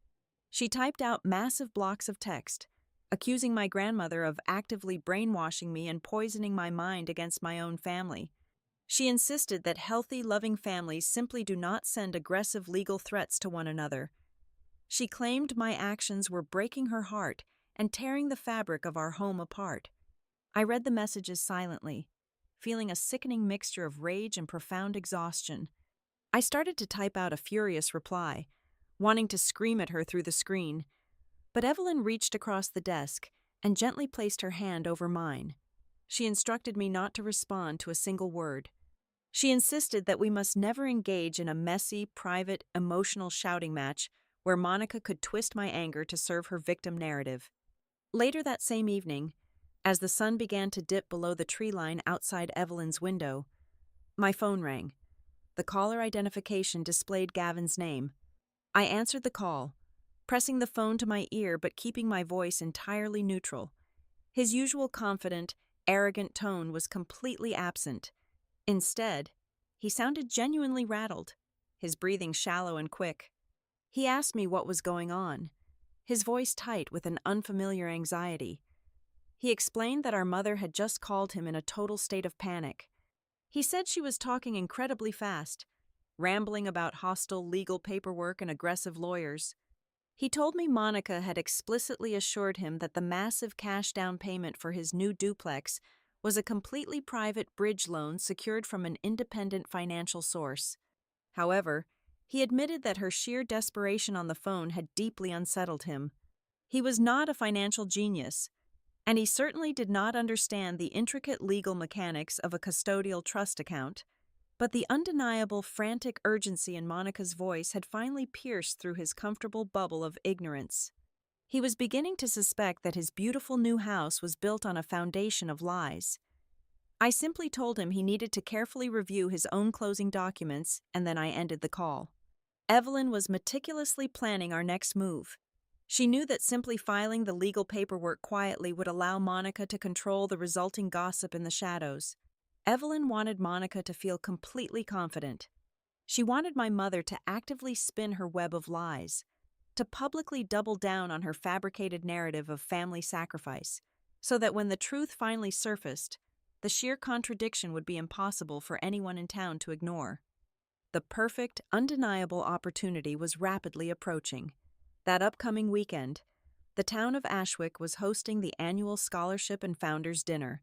She typed out massive blocks of text, accusing my grandmother of actively brainwashing me and poisoning my mind against my own family. She insisted that healthy, loving families simply do not send aggressive legal threats to one another. She claimed my actions were breaking her heart and tearing the fabric of our home apart. I read the messages silently, feeling a sickening mixture of rage and profound exhaustion. I started to type out a furious reply, wanting to scream at her through the screen, but Evelyn reached across the desk and gently placed her hand over mine. She instructed me not to respond to a single word. She insisted that we must never engage in a messy, private, emotional shouting match where Monica could twist my anger to serve her victim narrative. Later that same evening, as the sun began to dip below the tree line outside Evelyn's window, my phone rang. The caller identification displayed Gavin's name. I answered the call, pressing the phone to my ear but keeping my voice entirely neutral. His usual confident, arrogant tone was completely absent. Instead, he sounded genuinely rattled, his breathing shallow and quick. He asked me what was going on, his voice tight with an unfamiliar anxiety. He explained that our mother had just called him in a total state of panic. He said she was talking incredibly fast, rambling about hostile legal paperwork and aggressive lawyers. He told me Monica had explicitly assured him that the massive cash down payment for his new duplex was a completely private bridge loan secured from an independent financial source. However, he admitted that her sheer desperation on the phone had deeply unsettled him. He was not a financial genius, and he certainly did not understand the intricate legal mechanics of a custodial trust account, but the undeniable frantic urgency in Monica's voice had finally pierced through his comfortable bubble of ignorance. He was beginning to suspect that his beautiful new house was built on a foundation of lies. I simply told him he needed to carefully review his own closing documents, and then I ended the call. Evelyn was meticulously planning our next move. She knew that simply filing the legal paperwork quietly would allow Monica to control the resulting gossip in the shadows. Evelyn wanted Monica to feel completely confident. She wanted my mother to actively spin her web of lies, to publicly double down on her fabricated narrative of family sacrifice, so that when the truth finally surfaced, the sheer contradiction would be impossible for anyone in town to ignore. The perfect, undeniable opportunity was rapidly approaching. That upcoming weekend, the town of Ashwick was hosting the annual Scholarship and Founders Dinner.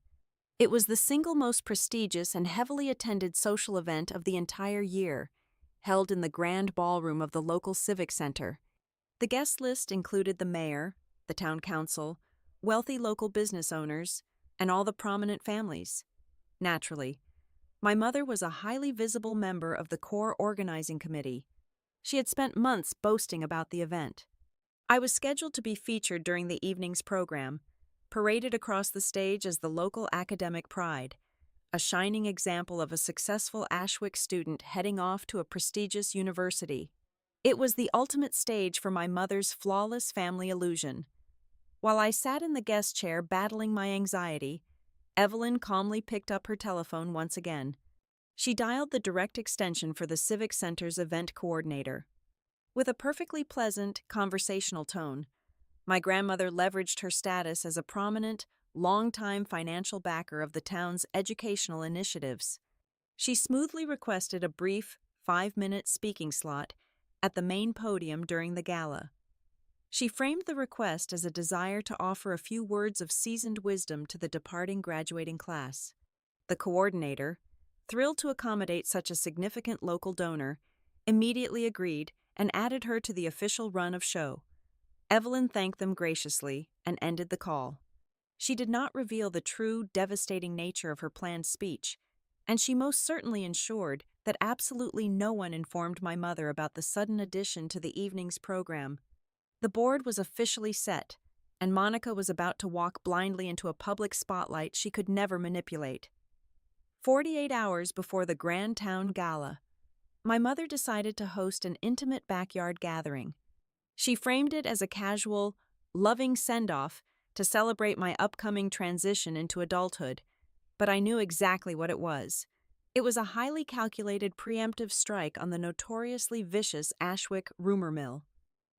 It was the single most prestigious and heavily attended social event of the entire year, held in the grand ballroom of the local civic center. The guest list included the mayor, the town council, wealthy local business owners, and all the prominent families. Naturally, my mother was a highly visible member of the core organizing committee. She had spent months boasting about the event. I was scheduled to be featured during the evening's program, paraded across the stage as the local academic pride, a shining example of a successful Ashwick student heading off to a prestigious university. It was the ultimate stage for my mother's flawless family illusion. While I sat in the guest chair battling my anxiety, Evelyn calmly picked up her telephone once again. She dialed the direct extension for the Civic Center's event coordinator. With a perfectly pleasant, conversational tone, my grandmother leveraged her status as a prominent, longtime financial backer of the town's educational initiatives. She smoothly requested a brief, 5-minute speaking slot at the main podium during the gala. She framed the request as a desire to offer a few words of seasoned wisdom to the departing graduating class. The coordinator, thrilled to accommodate such a significant local donor, immediately agreed and added her to the official run of show. Evelyn thanked them graciously and ended the call. She did not reveal the true, devastating nature of her planned speech, and she most certainly ensured that absolutely no one informed my mother about the sudden addition to the evening's program. The board was officially set, and Monica was about to walk blindly into a public spotlight she could never manipulate. 48 hours before the Grand Town Gala, my mother decided to host an intimate backyard gathering. She framed it as a casual, loving send-off to celebrate my upcoming transition into adulthood, but I knew exactly what it was. It was a highly calculated preemptive strike on the notoriously vicious Ashwick rumor mill.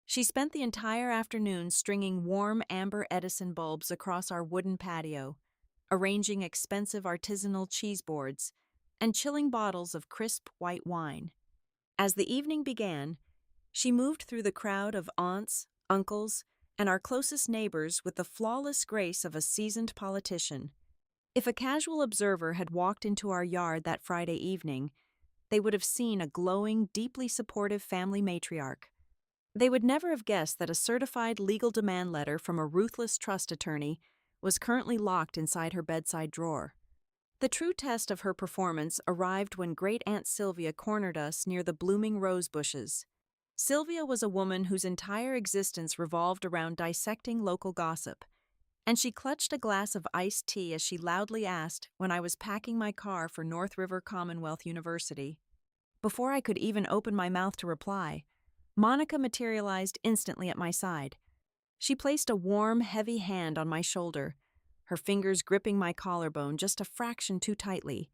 She spent the entire afternoon stringing warm amber Edison bulbs across our wooden patio, arranging expensive artisanal cheese boards, and chilling bottles of crisp white wine. As the evening began, she moved through the crowd of aunts, uncles, and our closest neighbors with the flawless grace of a seasoned politician. If a casual observer had walked into our yard that Friday evening, they would have seen a glowing, deeply supportive family matriarch. They would never have guessed that a certified legal demand letter from a ruthless trust attorney was currently locked inside her bedside drawer. The true test of her performance arrived when Great Aunt Sylvia cornered us near the blooming rose bushes. Sylvia was a woman whose entire existence revolved around dissecting local gossip, and she clutched a glass of iced tea as she loudly asked when I was packing my car for North River Commonwealth University. Before I could even open my mouth to reply, Monica materialized instantly at my side. She placed a warm, heavy hand on my shoulder, her fingers gripping my collarbone just a fraction too tightly,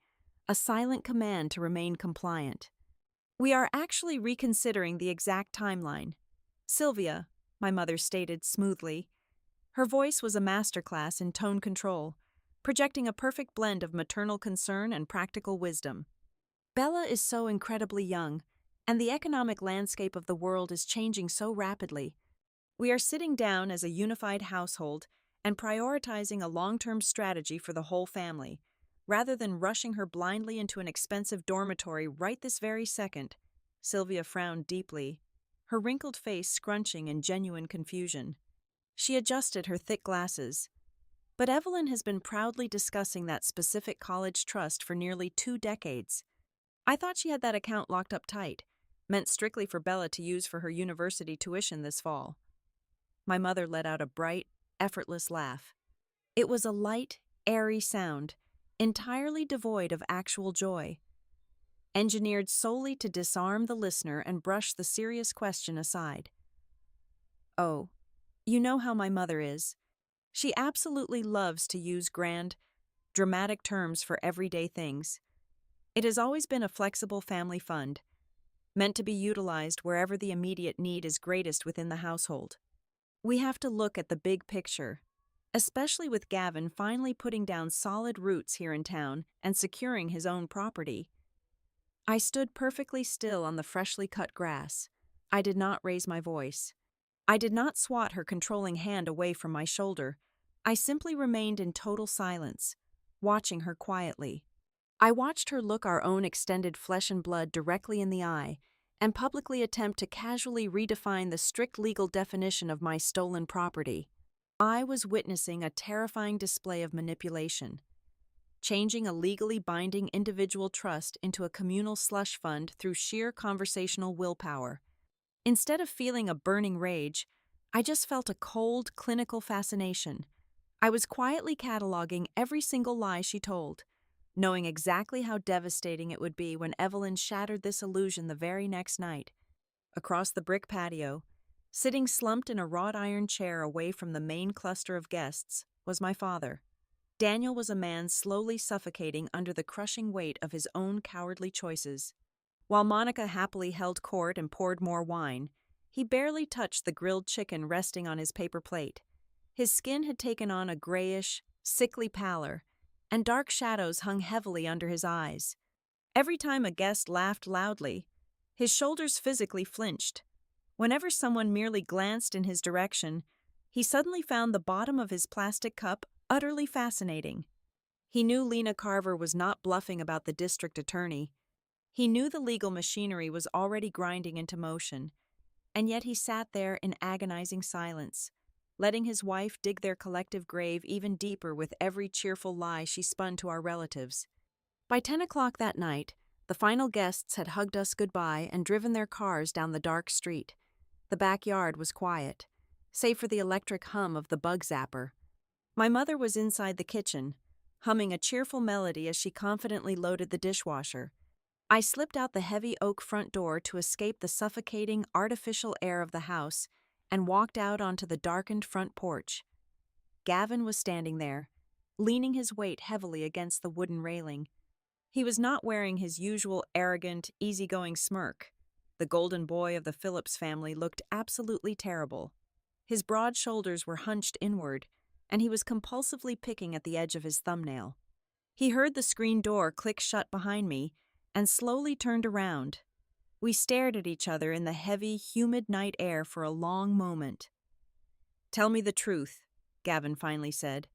a silent command to remain compliant. "We are actually reconsidering the exact timeline. Sylvia," my mother stated smoothly. Her voice was a masterclass in tone control, projecting a perfect blend of maternal concern and practical wisdom. "Bella is so incredibly young, and the economic landscape of the world is changing so rapidly. We are sitting down as a unified household and prioritizing a long-term strategy for the whole family, rather than rushing her blindly into an expensive dormitory right this very second." Sylvia frowned deeply, her wrinkled face scrunching in genuine confusion. She adjusted her thick glasses. "But Evelyn has been proudly discussing that specific college trust for nearly 2 decades. I thought she had that account locked up tight, meant strictly for Bella to use for her university tuition this fall." My mother let out a bright, effortless laugh. It was a light, airy sound, entirely devoid of actual joy, engineered solely to disarm the listener and brush the serious question aside. "Oh, you know how my mother is. She absolutely loves to use grand, dramatic terms for everyday things. It has always been a flexible family fund, meant to be utilized wherever the immediate need is greatest within the household. We have to look at the big picture, especially with Gavin finally putting down solid roots here in town and securing his own property." I stood perfectly still on the freshly cut grass. I did not raise my voice. I did not swat her controlling hand away from my shoulder. I simply remained in total silence, watching her quietly. I watched her look our own extended flesh and blood directly in the eye and publicly attempt to casually redefine the strict legal definition of my stolen property. I was witnessing a terrifying display of manipulation, changing a legally binding individual trust into a communal slush fund through sheer conversational willpower. Instead of feeling a burning rage, I just felt a cold, clinical fascination. I was quietly cataloging every single lie she told, knowing exactly how devastating it would be when Evelyn shattered this illusion the very next night. Across the brick patio, sitting slumped in a wrought iron chair away from the main cluster of guests, was my father. Daniel was a man slowly suffocating under the crushing weight of his own cowardly choices. While Monica happily held court and poured more wine, he barely touched the grilled chicken resting on his paper plate. His skin had taken on a grayish, sickly pallor, and dark shadows hung heavily under his eyes. Every time a guest laughed loudly, his shoulders physically flinched. Whenever someone merely glanced in his direction, he suddenly found the bottom of his plastic cup utterly fascinating. He knew Lena Carver was not bluffing about the district attorney. He knew the legal machinery was already grinding into motion, and yet he sat there in agonizing silence, letting his wife dig their collective grave even deeper with every cheerful lie she spun to our relatives. By 10 o'clock that night, the final guests had hugged us goodbye and driven their cars down the dark street. The backyard was quiet, save for the electric hum of the bug zapper. My mother was inside the kitchen, humming a cheerful melody as she confidently loaded the dishwasher. I slipped out the heavy oak front door to escape the suffocating, artificial air of the house and walked out onto the darkened front porch. Gavin was standing there, leaning his weight heavily against the wooden railing. He was not wearing his usual arrogant, easygoing smirk. The golden boy of the Phillips family looked absolutely terrible. His broad shoulders were hunched inward, and he was compulsively picking at the edge of his thumbnail. He heard the screen door click shut behind me and slowly turned around. We stared at each other in the heavy, humid night air for a long moment. "Tell me the truth," Gavin finally said.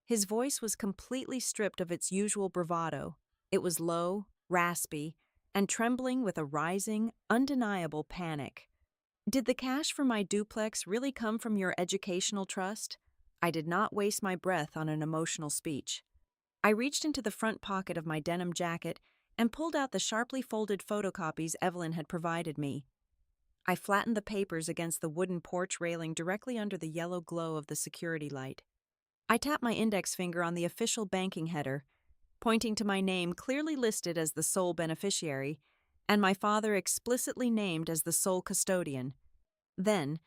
His voice was completely stripped of its usual bravado. It was low, raspy, and trembling with a rising, undeniable panic. "Did the cash for my duplex really come from your educational trust?" I did not waste my breath on an emotional speech. I reached into the front pocket of my denim jacket and pulled out the sharply folded photocopies Evelyn had provided me. I flattened the papers against the wooden porch railing directly under the yellow glow of the security light. I tapped my index finger on the official banking header, pointing to my name clearly listed as the sole beneficiary, and my father explicitly named as the sole custodian. Then,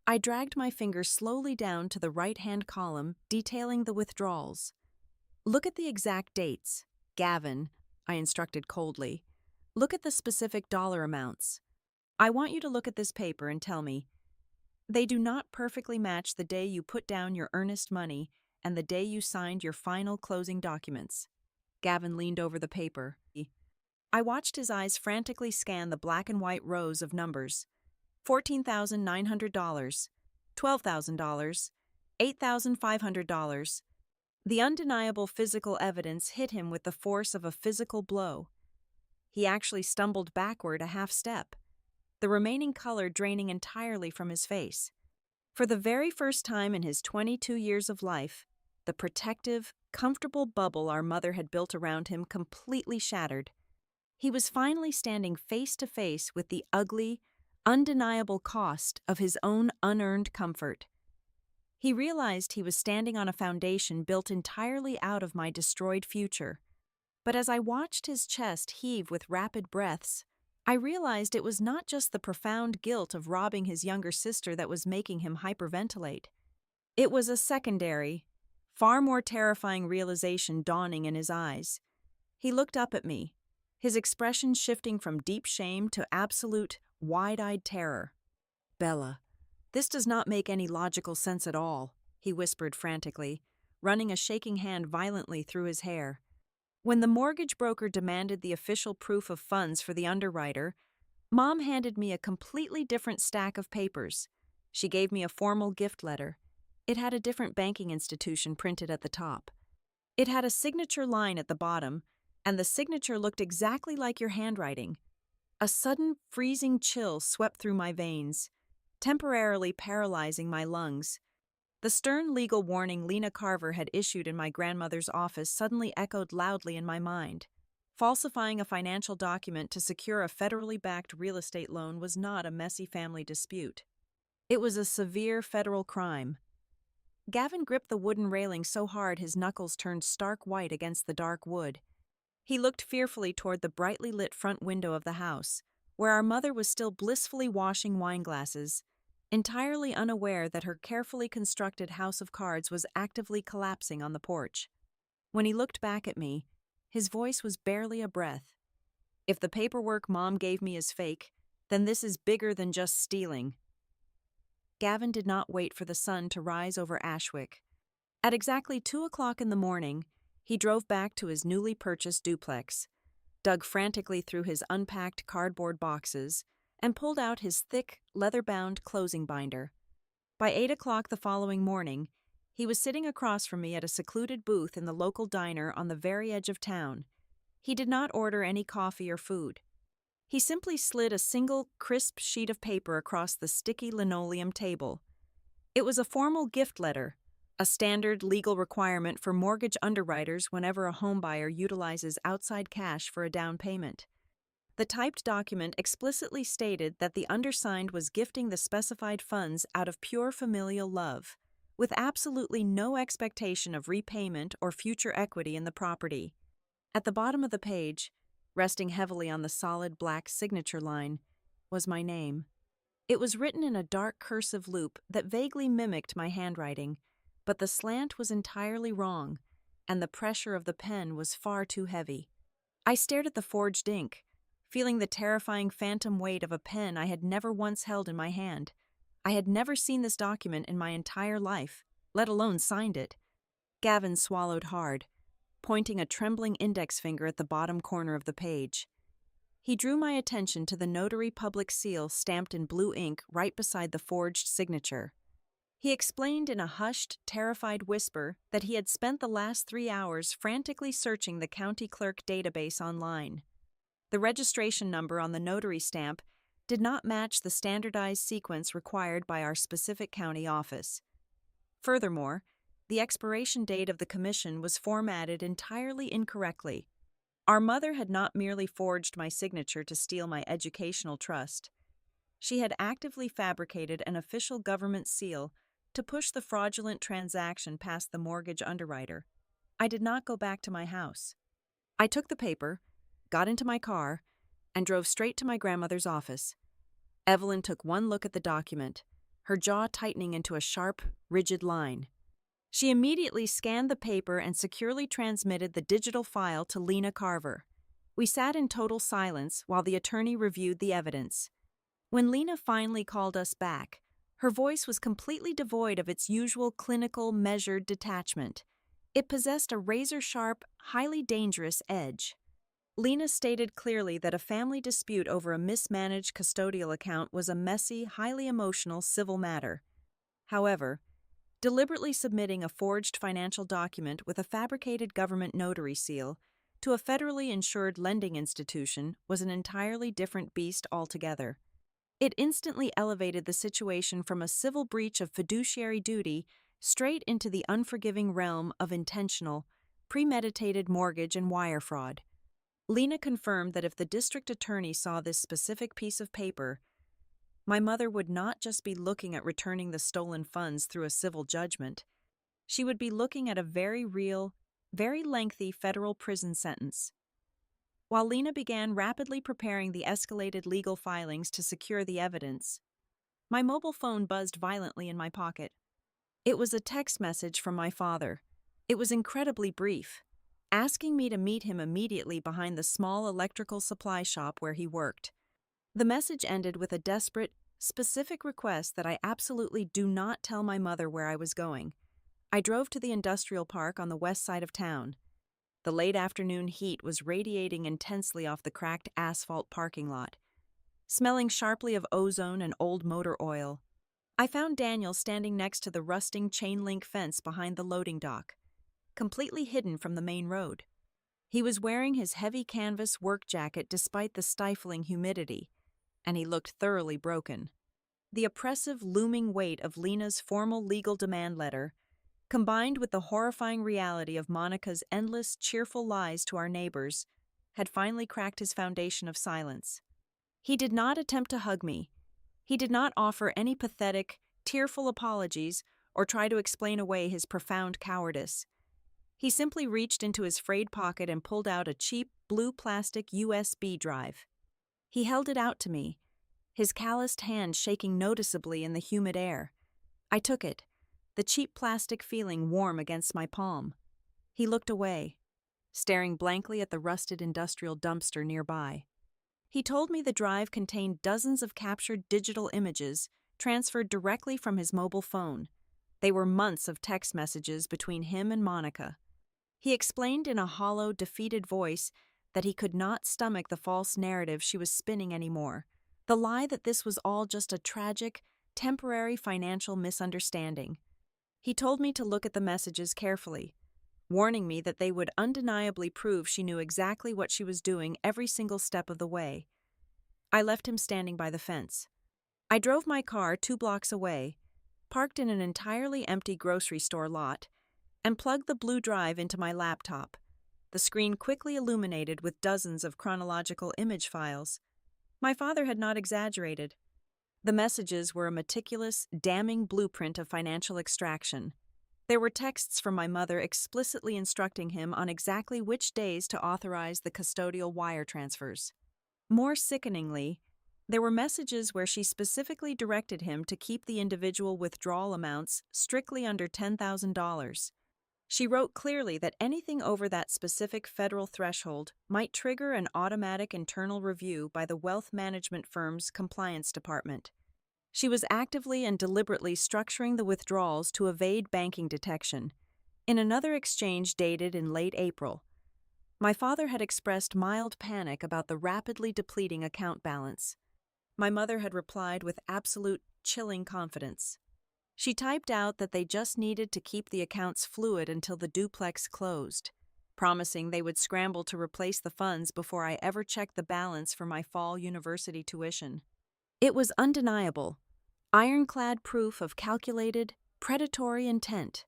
I dragged my finger slowly down to the right-hand column detailing the withdrawals. Look at the exact dates. Gavin, I instructed coldly. Look at the specific dollar amounts. I want you to look at this paper and tell me, they do not perfectly match the day you put down your earnest money and the day you signed your final closing documents. Gavin leaned over the paper. I watched his eyes frantically scan the black and white rows of numbers. $14,900, $12,000, $8,500. The undeniable physical evidence hit him with the force of a physical blow. He actually stumbled backward a half step, the remaining color draining entirely from his face. For the very first time in his 22 years of life, the protective, comfortable bubble our mother had built around him completely shattered. He was finally standing face to face with the ugly, undeniable cost of his own unearned comfort. He realized he was standing on a foundation built entirely out of my destroyed future. But as I watched his chest heave with rapid breaths, I realized it was not just the profound guilt of robbing his younger sister that was making him hyperventilate. It was a secondary, far more terrifying realization dawning in his eyes. He looked up at me, his expression shifting from deep shame to absolute, wide-eyed terror. "Bella, this does not make any logical sense at all," he whispered frantically, running a shaking hand violently through his hair. When the mortgage broker demanded the official proof of funds for the underwriter, Mom handed me a completely different stack of papers. She gave me a formal gift letter. It had a different banking institution printed at the top. It had a signature line at the bottom, and the signature looked exactly like your handwriting. A sudden, freezing chill swept through my veins, temporarily paralyzing my lungs. The stern legal warning Lena Carver had issued in my grandmother's office suddenly echoed loudly in my mind. Falsifying a financial document to secure a federally backed real estate loan was not a messy family dispute. It was a severe federal crime. Gavin gripped the wooden railing so hard his knuckles turned stark white against the dark wood. He looked fearfully toward the brightly lit front window of the house, where our mother was still blissfully washing wine glasses, entirely unaware that her carefully constructed house of cards was actively collapsing on the porch. When he looked back at me, his voice was barely a breath. "If the paperwork Mom gave me is fake, then this is bigger than just stealing." Gavin did not wait for the sun to rise over Ashwick. At exactly 2 o'clock in the morning, he drove back to his newly purchased duplex, dug frantically through his unpacked cardboard boxes, and pulled out his thick, leather-bound closing binder. By 8 o'clock the following morning, he was sitting across from me at a secluded booth in the local diner on the very edge of town. He did not order any coffee or food. He simply slid a single, crisp sheet of paper across the sticky linoleum table. It was a formal gift letter, a standard legal requirement for mortgage underwriters whenever a homebuyer utilizes outside cash for a down payment. The typed document explicitly stated that the undersigned was gifting the specified funds out of pure familial love, with absolutely no expectation of repayment or future equity in the property. At the bottom of the page, resting heavily on the solid black signature line, was my name. It was written in a dark cursive loop that vaguely mimicked my handwriting, but the slant was entirely wrong, and the pressure of the pen was far too heavy. I stared at the forged ink, feeling the terrifying phantom weight of a pen I had never once held in my hand. I had never seen this document in my entire life, let alone signed it. Gavin swallowed hard, pointing a trembling index finger at the bottom corner of the page. He drew my attention to the notary public seal stamped in blue ink right beside the forged signature. He explained in a hushed, terrified whisper that he had spent the last 3 hours frantically searching the county clerk database online. The registration number on the notary stamp did not match the standardized sequence required by our specific county office. Furthermore, the expiration date of the commission was formatted entirely incorrectly. Our mother had not merely forged my signature to steal my educational trust. She had actively fabricated an official government seal to push the fraudulent transaction past the mortgage underwriter. I did not go back to my house. I took the paper, got into my car, and drove straight to my grandmother's office. Evelyn took one look at the document, her jaw tightening into a sharp, rigid line. She immediately scanned the paper and securely transmitted the digital file to Lena Carver. We sat in total silence while the attorney reviewed the evidence. When Lena finally called us back, her voice was completely devoid of its usual clinical, measured detachment. It possessed a razor-sharp, highly dangerous edge. Lena stated clearly that a family dispute over a mismanaged custodial account was a messy, highly emotional civil matter. However, deliberately submitting a forged financial document with a fabricated government notary seal to a federally insured lending institution was an entirely different beast altogether. It instantly elevated the situation from a civil breach of fiduciary duty straight into the unforgiving realm of intentional, premeditated mortgage and wire fraud. Lena confirmed that if the district attorney saw this specific piece of paper, my mother would not just be looking at returning the stolen funds through a civil judgment. She would be looking at a very real, very lengthy federal prison sentence. While Lena began rapidly preparing the escalated legal filings to secure the evidence, my mobile phone buzzed violently in my pocket. It was a text message from my father. It was incredibly brief, asking me to meet him immediately behind the small electrical supply shop where he worked. The message ended with a desperate, specific request that I absolutely do not tell my mother where I was going. I drove to the industrial park on the west side of town. The late afternoon heat was radiating intensely off the cracked asphalt parking lot, smelling sharply of ozone and old motor oil. I found Daniel standing next to the rusting chain-link fence behind the loading dock, completely hidden from the main road. He was wearing his heavy canvas work jacket despite the stifling humidity, and he looked thoroughly broken. The oppressive, looming weight of Lena's formal legal demand letter, combined with the horrifying reality of Monica's endless, cheerful lies to our neighbors, had finally cracked his foundation of silence. He did not attempt to hug me. He did not offer any pathetic, tearful apologies or try to explain away his profound cowardice. He simply reached into his frayed pocket and pulled out a cheap, blue plastic USB drive. He held it out to me, his calloused hand shaking noticeably in the humid air. I took it, the cheap plastic feeling warm against my palm. He looked away, staring blankly at the rusted industrial dumpster nearby. He told me the drive contained dozens of captured digital images transferred directly from his mobile phone. They were months of text messages between him and Monica. He explained in a hollow, defeated voice that he could not stomach the false narrative she was spinning anymore, the lie that this was all just a tragic, temporary financial misunderstanding. He told me to look at the messages carefully, warning me that they would undeniably prove she knew exactly what she was doing every single step of the way. I left him standing by the fence. I drove my car 2 blocks away, parked in an entirely empty grocery store lot, and plugged the blue drive into my laptop, the screen quickly illuminated with dozens of chronological image files. My father had not exaggerated. The messages were a meticulous, damning blueprint of financial extraction. There were texts from my mother explicitly instructing him on exactly which days to authorize the custodial wire transfers. More sickeningly, there were messages where she specifically directed him to keep the individual withdrawal amounts strictly under $10,000. She wrote clearly that anything over that specific federal threshold might trigger an automatic internal review by the wealth management firm's compliance department. She was actively and deliberately structuring the withdrawals to evade banking detection. In another exchange dated in late April, my father had expressed mild panic about the rapidly depleting account balance. My mother had replied with absolute, chilling confidence. She typed out that they just needed to keep the accounts fluid until the duplex closed, promising they would scramble to replace the funds before I ever checked the balance for my fall university tuition. It was undeniable, ironclad proof of calculated, predatory intent.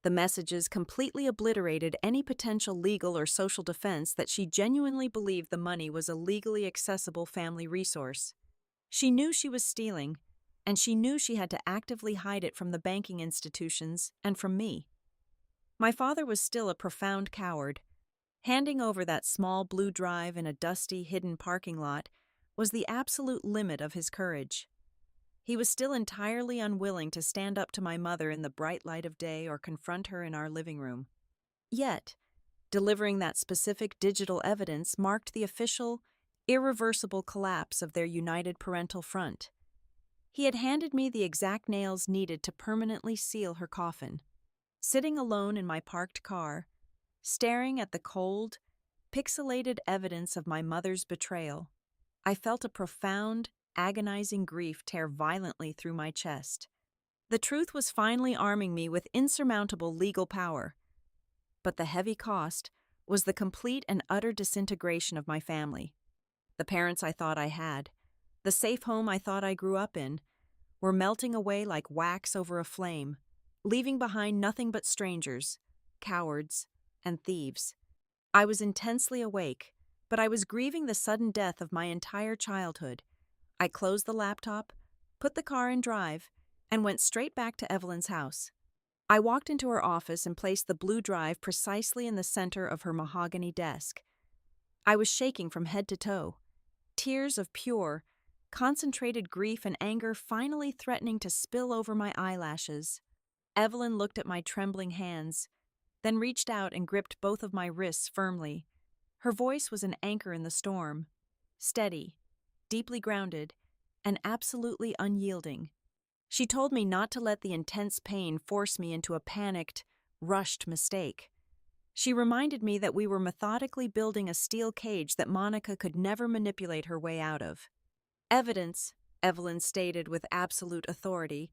The messages completely obliterated any potential legal or social defense that she genuinely believed the money was a legally accessible family resource. She knew she was stealing, and she knew she had to actively hide it from the banking institutions and from me. My father was still a profound coward. Handing over that small blue drive in a dusty, hidden parking lot was the absolute limit of his courage. He was still entirely unwilling to stand up to my mother in the bright light of day or confront her in our living room. Yet, delivering that specific digital evidence marked the official, irreversible collapse of their united parental front. He had handed me the exact nails needed to permanently seal her coffin. Sitting alone in my parked car, staring at the cold, pixelated evidence of my mother's betrayal, I felt a profound, agonizing grief tear violently through my chest. The truth was finally arming me with insurmountable legal power. But the heavy cost was the complete and utter disintegration of my family. The parents I thought I had, the safe home I thought I grew up in, were melting away like wax over a flame, leaving behind nothing but strangers, cowards, and thieves. I was intensely awake, but I was grieving the sudden death of my entire childhood. I closed the laptop, put the car in drive, and went straight back to Evelyn's house. I walked into her office and placed the blue drive precisely in the center of her mahogany desk. I was shaking from head to toe, tears of pure, concentrated grief and anger finally threatening to spill over my eyelashes. Evelyn looked at my trembling hands, then reached out and gripped both of my wrists firmly. Her voice was an anchor in the storm, steady, deeply grounded, and absolutely unyielding. She told me not to let the intense pain force me into a panicked, rushed mistake. She reminded me that we were methodically building a steel cage that Monica could never manipulate her way out of. Evidence, Evelyn stated with absolute authority,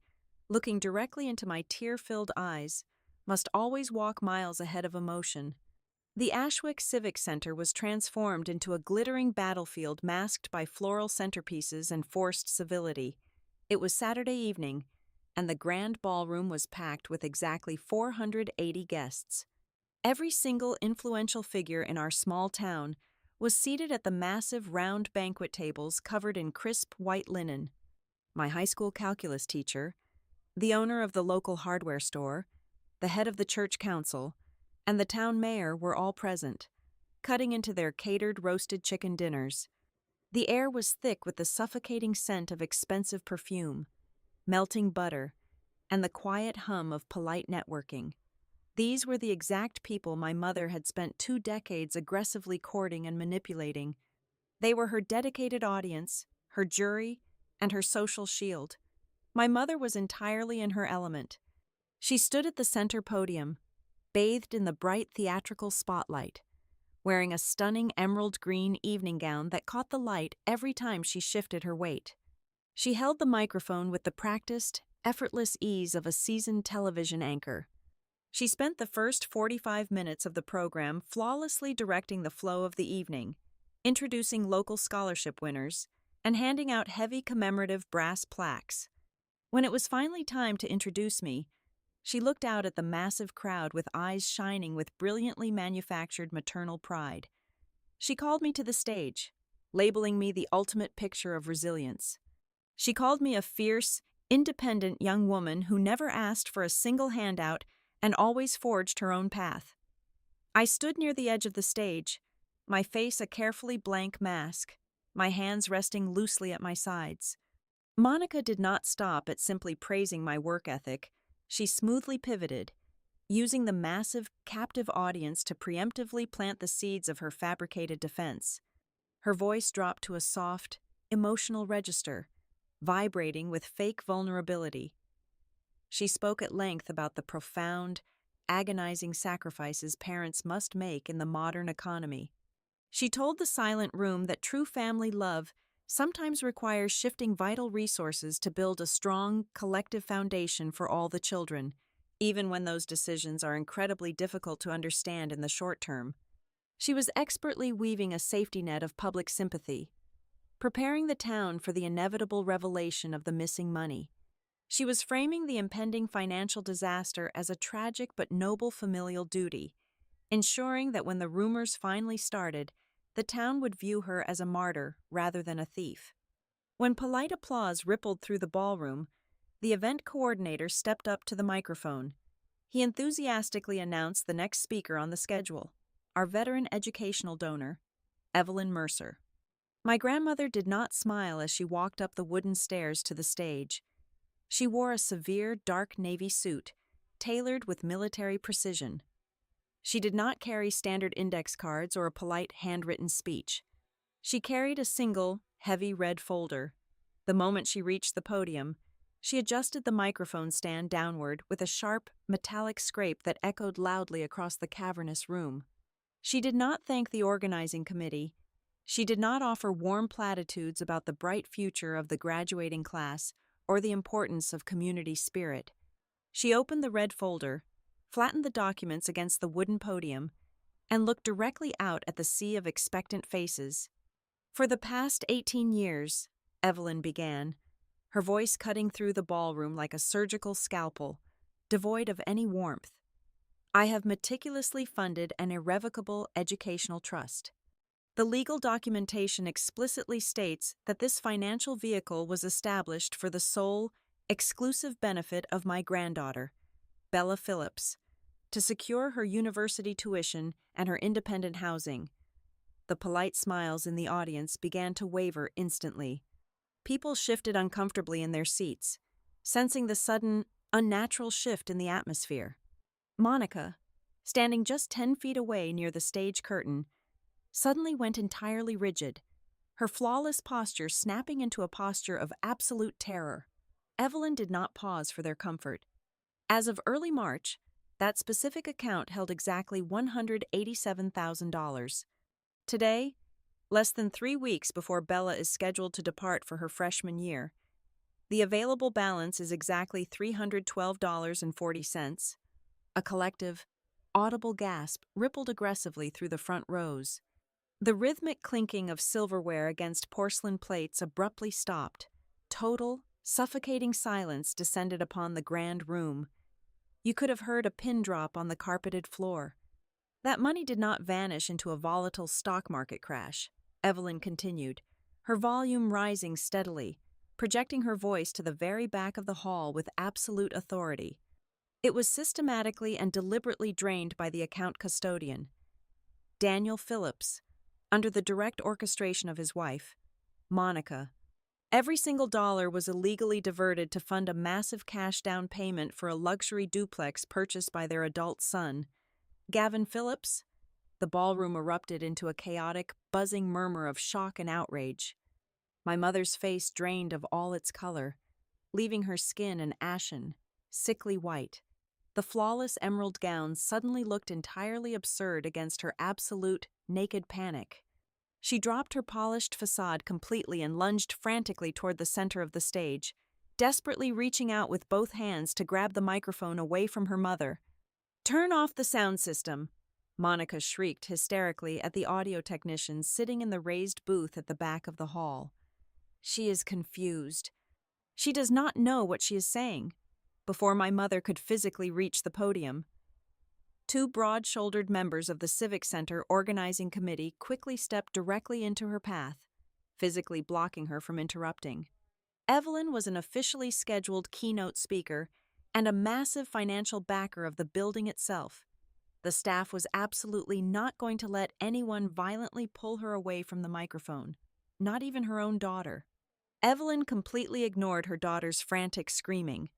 looking directly into my tear-filled eyes, must always walk miles ahead of emotion. The Ashwick Civic Center was transformed into a glittering battlefield masked by floral centerpieces and forced civility. It was Saturday evening, and the grand ballroom was packed with exactly 480 guests. Every single influential figure in our small town was seated at the massive round banquet tables covered in crisp white linen. My high school calculus teacher, the owner of the local hardware store, the head of the church council, and the town mayor were all present, cutting into their catered roasted chicken dinners. The air was thick with the suffocating scent of expensive perfume, melting butter, and the quiet hum of polite networking. These were the exact people my mother had spent 2 decades aggressively courting and manipulating. They were her dedicated audience, her jury, and her social shield. My mother was entirely in her element. She stood at the center podium, bathed in the bright theatrical spotlight, wearing a stunning emerald green evening gown that caught the light every time she shifted her weight. She held the microphone with the practiced, effortless ease of a seasoned television anchor. She spent the first 45 minutes of the program flawlessly directing the flow of the evening, introducing local scholarship winners, and handing out heavy commemorative brass plaques. When it was finally time to introduce me, she looked out at the massive crowd with eyes shining with brilliantly manufactured maternal pride. She called me to the stage, labeling me the ultimate picture of resilience. She called me a fierce, independent young woman who never asked for a single handout and always forged her own path. I stood near the edge of the stage, my face a carefully blank mask, my hands resting loosely at my sides. Monica did not stop at simply praising my work ethic. She smoothly pivoted, using the massive, captive audience to preemptively plant the seeds of her fabricated defense. Her voice dropped to a soft, emotional register, vibrating with fake vulnerability. She spoke at length about the profound, agonizing sacrifices parents must make in the modern economy. She told the silent room that true family love sometimes requires shifting vital resources to build a strong, collective foundation for all the children, even when those decisions are incredibly difficult to understand in the short term. She was expertly weaving a safety net of public sympathy, preparing the town for the inevitable revelation of the missing money. She was framing the impending financial disaster as a tragic but noble familial duty, ensuring that when the rumors finally started, the town would view her as a martyr rather than a thief. When polite applause rippled through the ballroom, the event coordinator stepped up to the microphone. He enthusiastically announced the next speaker on the schedule, our veteran educational donor, Evelyn Mercer. My grandmother did not smile as she walked up the wooden stairs to the stage. She wore a severe dark navy suit, tailored with military precision. She did not carry standard index cards or a polite handwritten speech. She carried a single, heavy red folder. The moment she reached the podium, she adjusted the microphone stand downward with a sharp, metallic scrape that echoed loudly across the cavernous room. She did not thank the organizing committee. She did not offer warm platitudes about the bright future of the graduating class or the importance of community spirit. She opened the red folder, flattened the documents against the wooden podium, and looked directly out at the sea of expectant faces. For the past 18 years, Evelyn began, her voice cutting through the ballroom like a surgical scalpel, devoid of any warmth. I have meticulously funded an irrevocable educational trust. The legal documentation explicitly states that this financial vehicle was established for the sole, exclusive benefit of my granddaughter, Bella Phillips, to secure her university tuition and her independent housing. The polite smiles in the audience began to waver instantly. People shifted uncomfortably in their seats, sensing the sudden, unnatural shift in the atmosphere. Monica, standing just 10 feet away near the stage curtain, suddenly went entirely rigid, her flawless posture snapping into a posture of absolute terror. Evelyn did not pause for their comfort. As of early March, that specific account held exactly $187,000. Today, less than 3 weeks before Bella is scheduled to depart for her freshman year, the available balance is exactly $312.40. A collective, audible gasp rippled aggressively through the front rows. The rhythmic clinking of silverware against porcelain plates abruptly stopped. Total, suffocating silence descended upon the grand room. You could have heard a pin drop on the carpeted floor. That money did not vanish into a volatile stock market crash, Evelyn continued, her volume rising steadily, projecting her voice to the very back of the hall with absolute authority. It was systematically and deliberately drained by the account custodian, Daniel Phillips, under the direct orchestration of his wife, Monica. Every single dollar was illegally diverted to fund a massive cash down payment for a luxury duplex purchased by their adult son, Gavin Phillips. The ballroom erupted into a chaotic, buzzing murmur of shock and outrage. My mother's face drained of all its color, leaving her skin an ashen, sickly white. The flawless emerald gown suddenly looked entirely absurd against her absolute, naked panic. She dropped her polished facade completely and lunged frantically toward the center of the stage, desperately reaching out with both hands to grab the microphone away from her mother. "Turn off the sound system," Monica shrieked hysterically at the audio technician sitting in the raised booth at the back of the hall. She is confused. She does not know what she is saying. Before my mother could physically reach the podium, 2 broad-shouldered members of the Civic Center organizing committee quickly stepped directly into her path, physically blocking her from interrupting. Evelyn was an officially scheduled keynote speaker and a massive financial backer of the building itself. The staff was absolutely not going to let anyone violently pull her away from the microphone, not even her own daughter. Evelyn completely ignored her daughter's frantic screaming.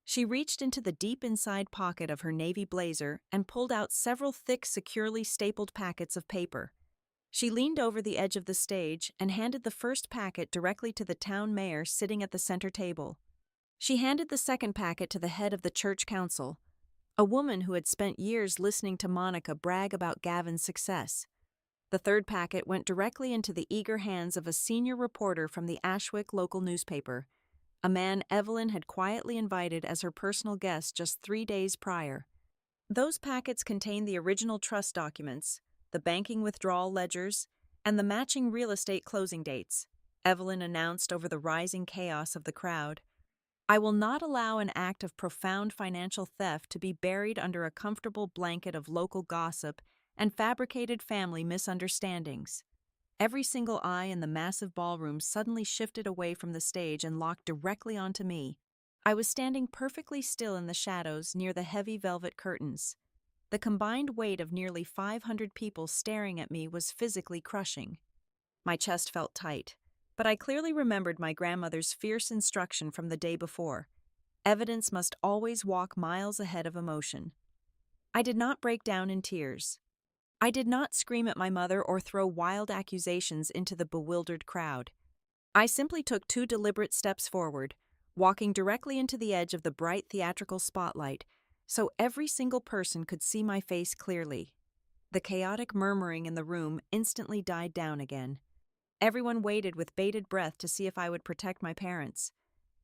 She reached into the deep inside pocket of her navy blazer and pulled out several thick, securely stapled packets of paper. She leaned over the edge of the stage and handed the first packet directly to the town mayor sitting at the center table. She handed the second packet to the head of the church council, a woman who had spent years listening to Monica brag about Gavin's success. The third packet went directly into the eager hands of a senior reporter from the Ashwick local newspaper, a man Evelyn had quietly invited as her personal guest just 3 days prior. Those packets contained the original trust documents, the banking withdrawal ledgers, and the matching real estate closing dates, Evelyn announced over the rising chaos of the crowd. I will not allow an act of profound financial theft to be buried under a comfortable blanket of local gossip and fabricated family misunderstandings. Every single eye in the massive ballroom suddenly shifted away from the stage and locked directly onto me. I was standing perfectly still in the shadows near the heavy velvet curtains. The combined weight of nearly 500 people staring at me was physically crushing. My chest felt tight, but I clearly remembered my grandmother's fierce instruction from the day before. Evidence must always walk miles ahead of emotion. I did not break down in tears. I did not scream at my mother or throw wild accusations into the bewildered crowd. I simply took 2 deliberate steps forward, walking directly into the edge of the bright theatrical spotlight, so every single person could see my face clearly. The chaotic murmuring in the room instantly died down again. Everyone waited with bated breath to see if I would protect my parents,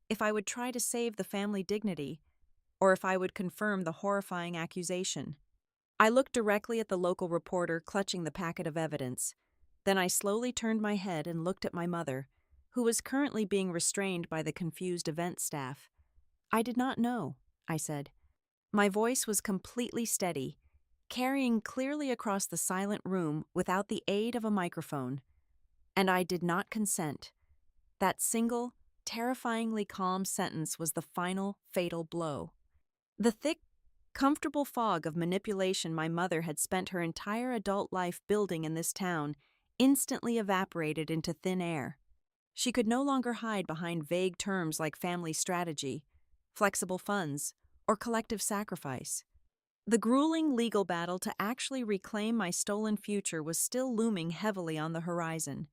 if I would try to save the family dignity, or if I would confirm the horrifying accusation. I looked directly at the local reporter clutching the packet of evidence. Then I slowly turned my head and looked at my mother, who was currently being restrained by the confused event staff. "I did not know," I said. My voice was completely steady, carrying clearly across the silent room without the aid of a microphone. And I did not consent. That single, terrifyingly calm sentence was the final, fatal blow. The thick, comfortable fog of manipulation my mother had spent her entire adult life building in this town instantly evaporated into thin air. She could no longer hide behind vague terms like family strategy, flexible funds, or collective sacrifice. The grueling legal battle to actually reclaim my stolen future was still looming heavily on the horizon.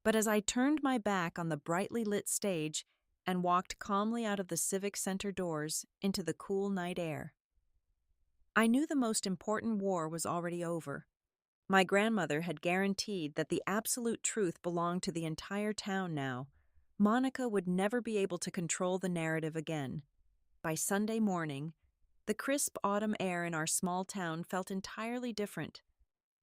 But as I turned my back on the brightly lit stage and walked calmly out of the Civic Center doors into the cool night air, I knew the most important war was already over. My grandmother had guaranteed that the absolute truth belonged to the entire town now. Monica would never be able to control the narrative again. By Sunday morning, the crisp autumn air in our small town felt entirely different.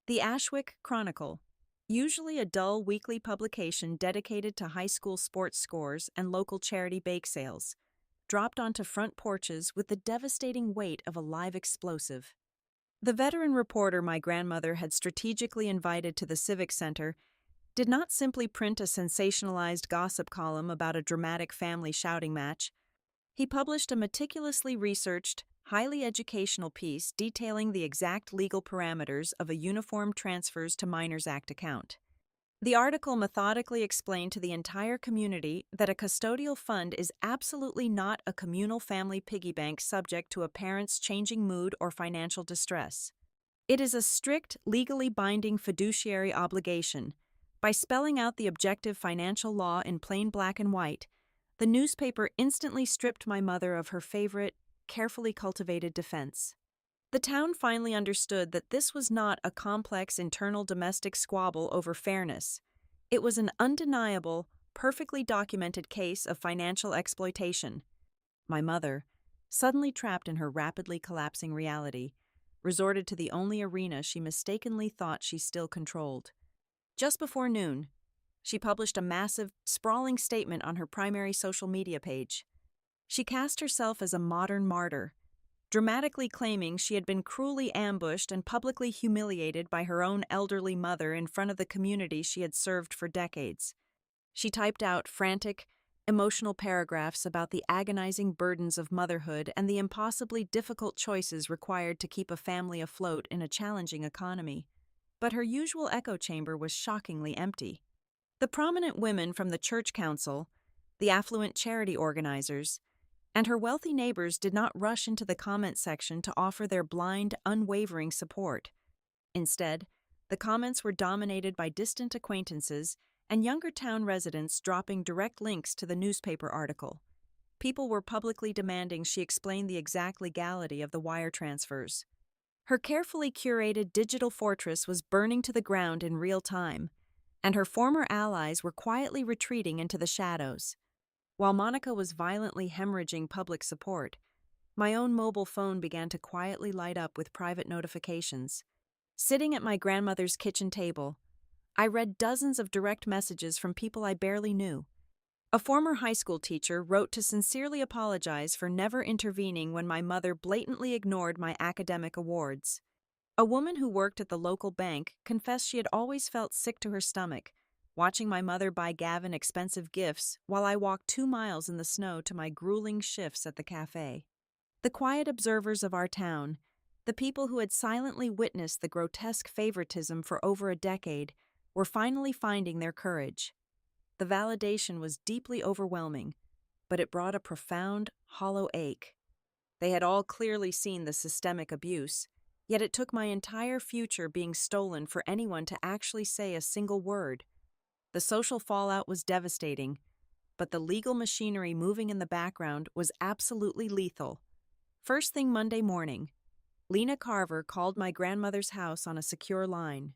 The Ashwick Chronicle, usually a dull weekly publication dedicated to high school sports scores and local charity bake sales, dropped onto front porches with the devastating weight of a live explosive. The veteran reporter my grandmother had strategically invited to the Civic Center did not simply print a sensationalized gossip column about a dramatic family shouting match. He published a meticulously researched, highly educational piece detailing the exact legal parameters of a Uniform Transfers to Minors Act account. The article methodically explained to the entire community that a custodial fund is absolutely not a communal family piggy bank subject to a parent's changing mood or financial distress. It is a strict, legally binding fiduciary obligation. By spelling out the objective financial law in plain black and white, the newspaper instantly stripped my mother of her favorite, carefully cultivated defense. The town finally understood that this was not a complex internal domestic squabble over fairness. It was an undeniable, perfectly documented case of financial exploitation. My mother, suddenly trapped in her rapidly collapsing reality, resorted to the only arena she mistakenly thought she still controlled. Just before noon, she published a massive, sprawling statement on her primary social media page. She cast herself as a modern martyr, dramatically claiming she had been cruelly ambushed and publicly humiliated by her own elderly mother in front of the community she had served for decades. She typed out frantic, emotional paragraphs about the agonizing burdens of motherhood and the impossibly difficult choices required to keep a family afloat in a challenging economy. But her usual echo chamber was shockingly empty. The prominent women from the church council, the affluent charity organizers, and her wealthy neighbors did not rush into the comment section to offer their blind, unwavering support. Instead, the comments were dominated by distant acquaintances and younger town residents dropping direct links to the newspaper article. People were publicly demanding she explain the exact legality of the wire transfers. Her carefully curated digital fortress was burning to the ground in real time, and her former allies were quietly retreating into the shadows. While Monica was violently hemorrhaging public support, my own mobile phone began to quietly light up with private notifications. Sitting at my grandmother's kitchen table, I read dozens of direct messages from people I barely knew. A former high school teacher wrote to sincerely apologize for never intervening when my mother blatantly ignored my academic awards. A woman who worked at the local bank confessed she had always felt sick to her stomach, watching my mother buy Gavin expensive gifts while I walked 2 miles in the snow to my grueling shifts at the cafe. The quiet observers of our town, the people who had silently witnessed the grotesque favoritism for over a decade, were finally finding their courage. The validation was deeply overwhelming, but it brought a profound, hollow ache. They had all clearly seen the systemic abuse, yet it took my entire future being stolen for anyone to actually say a single word. The social fallout was devastating, but the legal machinery moving in the background was absolutely lethal. First thing Monday morning, Lena Carver called my grandmother's house on a secure line.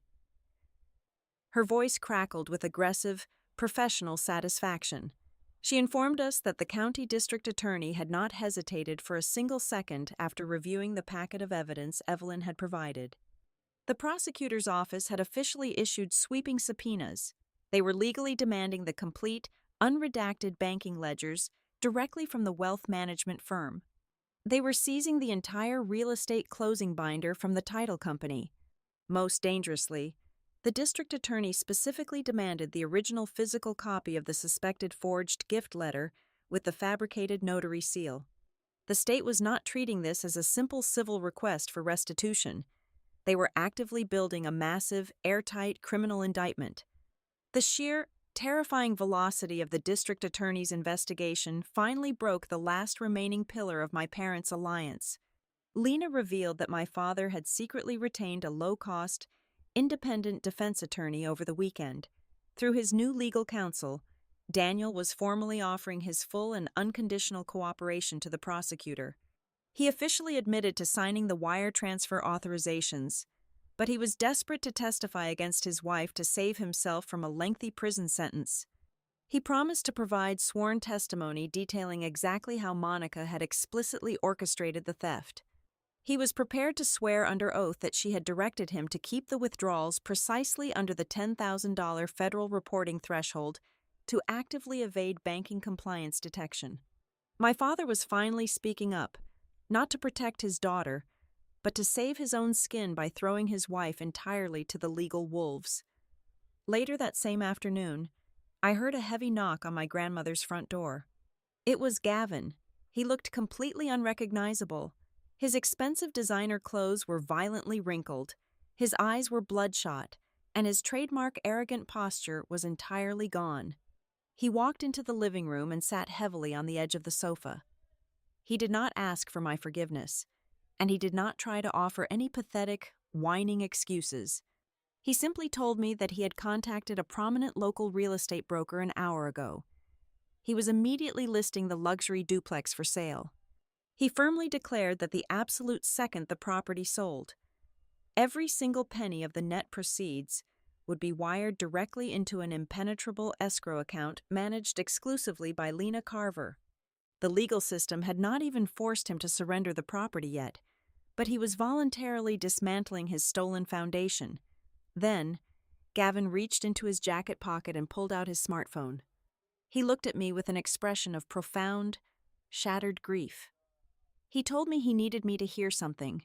Her voice crackled with aggressive, professional satisfaction. She informed us that the county district attorney had not hesitated for a single second after reviewing the packet of evidence Evelyn had provided. The prosecutor's office had officially issued sweeping subpoenas. They were legally demanding the complete, unredacted banking ledgers directly from the wealth management firm. They were seizing the entire real estate closing binder from the title company. Most dangerously, the district attorney specifically demanded the original physical copy of the suspected forged gift letter with the fabricated notary seal. The state was not treating this as a simple civil request for restitution. They were actively building a massive, airtight criminal indictment. The sheer, terrifying velocity of the district attorney's investigation finally broke the last remaining pillar of my parents' alliance. Lena revealed that my father had secretly retained a low-cost, independent defense attorney over the weekend. Through his new legal counsel, Daniel was formally offering his full and unconditional cooperation to the prosecutor. He officially admitted to signing the wire transfer authorizations, but he was desperate to testify against his wife to save himself from a lengthy prison sentence. He promised to provide sworn testimony detailing exactly how Monica had explicitly orchestrated the theft. He was prepared to swear under oath that she had directed him to keep the withdrawals precisely under the $10,000 federal reporting threshold to actively evade banking compliance detection. My father was finally speaking up, not to protect his daughter, but to save his own skin by throwing his wife entirely to the legal wolves. Later that same afternoon, I heard a heavy knock on my grandmother's front door. It was Gavin. He looked completely unrecognizable. His expensive designer clothes were violently wrinkled, his eyes were bloodshot, and his trademark arrogant posture was entirely gone. He walked into the living room and sat heavily on the edge of the sofa. He did not ask for my forgiveness, and he did not try to offer any pathetic, whining excuses. He simply told me that he had contacted a prominent local real estate broker an hour ago. He was immediately listing the luxury duplex for sale. He firmly declared that the absolute second the property sold, every single penny of the net proceeds would be wired directly into an impenetrable escrow account managed exclusively by Lena Carver. The legal system had not even forced him to surrender the property yet, but he was voluntarily dismantling his stolen foundation. Then, Gavin reached into his jacket pocket and pulled out his smartphone. He looked at me with an expression of profound, shattered grief. He told me he needed me to hear something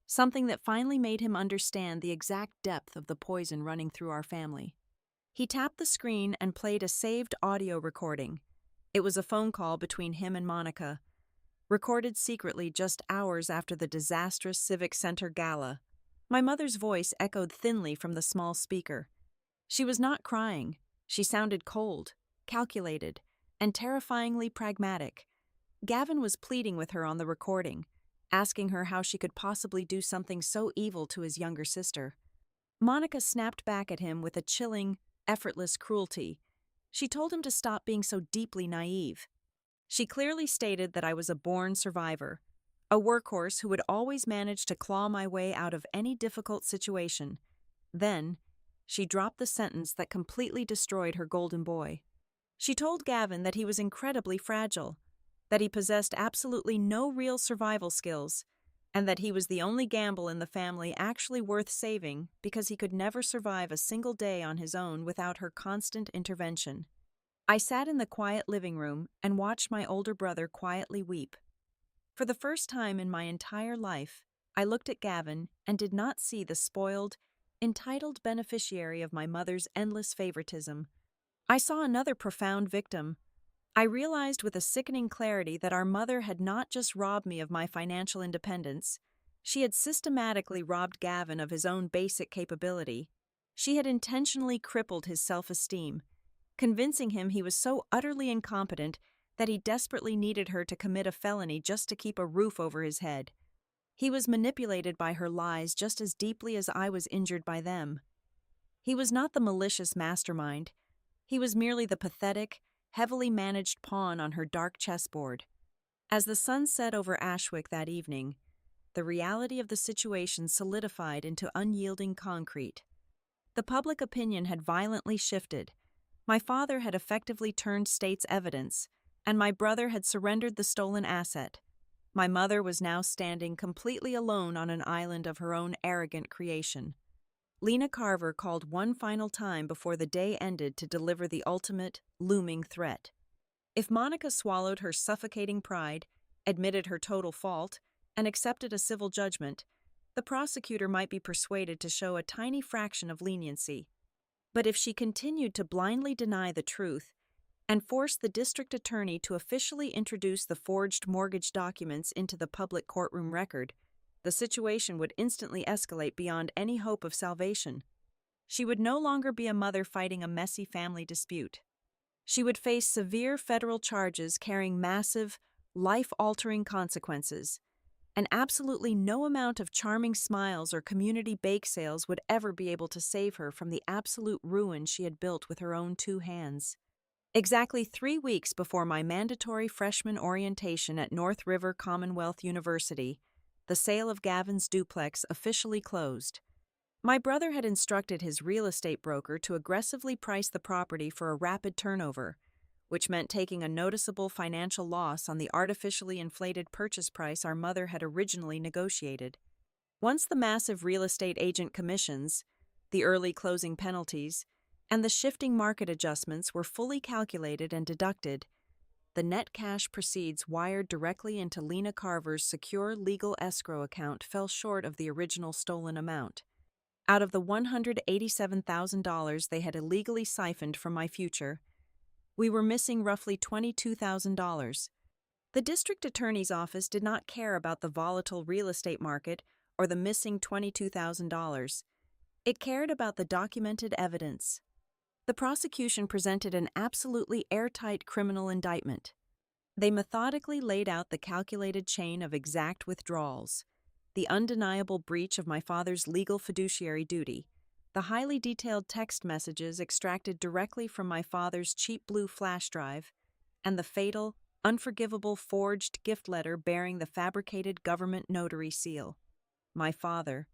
that finally made him understand the exact depth of the poison running through our family. He tapped the screen and played a saved audio recording. It was a phone call between him and Monica, recorded secretly just hours after the disastrous Civic Center gala. My mother's voice echoed thinly from the small speaker. She was not crying. She sounded cold, calculated, and terrifyingly pragmatic. Gavin was pleading with her on the recording, asking her how she could possibly do something so evil to his younger sister. Monica snapped back at him with a chilling, effortless cruelty. She told him to stop being so deeply naive. She clearly stated that I was a born survivor, a workhorse who would always manage to claw my way out of any difficult situation. Then, she dropped the sentence that completely destroyed her golden boy. She told Gavin that he was incredibly fragile, that he possessed absolutely no real survival skills, and that he was the only gamble in the family actually worth saving because he could never survive a single day on his own without her constant intervention. I sat in the quiet living room and watched my older brother quietly weep. For the first time in my entire life, I looked at Gavin and did not see the spoiled, entitled beneficiary of my mother's endless favoritism. I saw another profound victim. I realized with a sickening clarity that our mother had not just robbed me of my financial independence, she had systematically robbed Gavin of his own basic capability. She had intentionally crippled his self-esteem, convincing him he was so utterly incompetent that he desperately needed her to commit a felony just to keep a roof over his head. He was manipulated by her lies just as deeply as I was injured by them. He was not the malicious mastermind. He was merely the pathetic, heavily managed pawn on her dark chessboard. As the sun set over Ashwick that evening, the reality of the situation solidified into unyielding concrete. The public opinion had violently shifted. My father had effectively turned state's evidence, and my brother had surrendered the stolen asset. My mother was now standing completely alone on an island of her own arrogant creation. Lena Carver called one final time before the day ended to deliver the ultimate, looming threat. If Monica swallowed her suffocating pride, admitted her total fault, and accepted a civil judgment, the prosecutor might be persuaded to show a tiny fraction of leniency. But if she continued to blindly deny the truth and forced the district attorney to officially introduce the forged mortgage documents into the public courtroom record, the situation would instantly escalate beyond any hope of salvation. She would no longer be a mother fighting a messy family dispute. She would face severe federal charges carrying massive, life-altering consequences, and absolutely no amount of charming smiles or community bake sales would ever be able to save her from the absolute ruin she had built with her own two hands. Exactly 3 weeks before my mandatory freshman orientation at North River Commonwealth University, the sale of Gavin's duplex officially closed. My brother had instructed his real estate broker to aggressively price the property for a rapid turnover, which meant taking a noticeable financial loss on the artificially inflated purchase price our mother had originally negotiated. Once the massive real estate agent commissions, the early closing penalties, and the shifting market adjustments were fully calculated and deducted, the net cash proceeds wired directly into Lena Carver's secure legal escrow account fell short of the original stolen amount. Out of the $187,000 they had illegally siphoned from my future, we were missing roughly $22,000. The district attorney's office did not care about the volatile real estate market or the missing $22,000. It cared about the documented evidence. The prosecution presented an absolutely airtight criminal indictment. They methodically laid out the calculated chain of exact withdrawals, the undeniable breach of my father's legal fiduciary duty, the highly detailed text messages extracted directly from my father's cheap blue flash drive, and the fatal, unforgivable forged gift letter bearing the fabricated government notary seal. My father,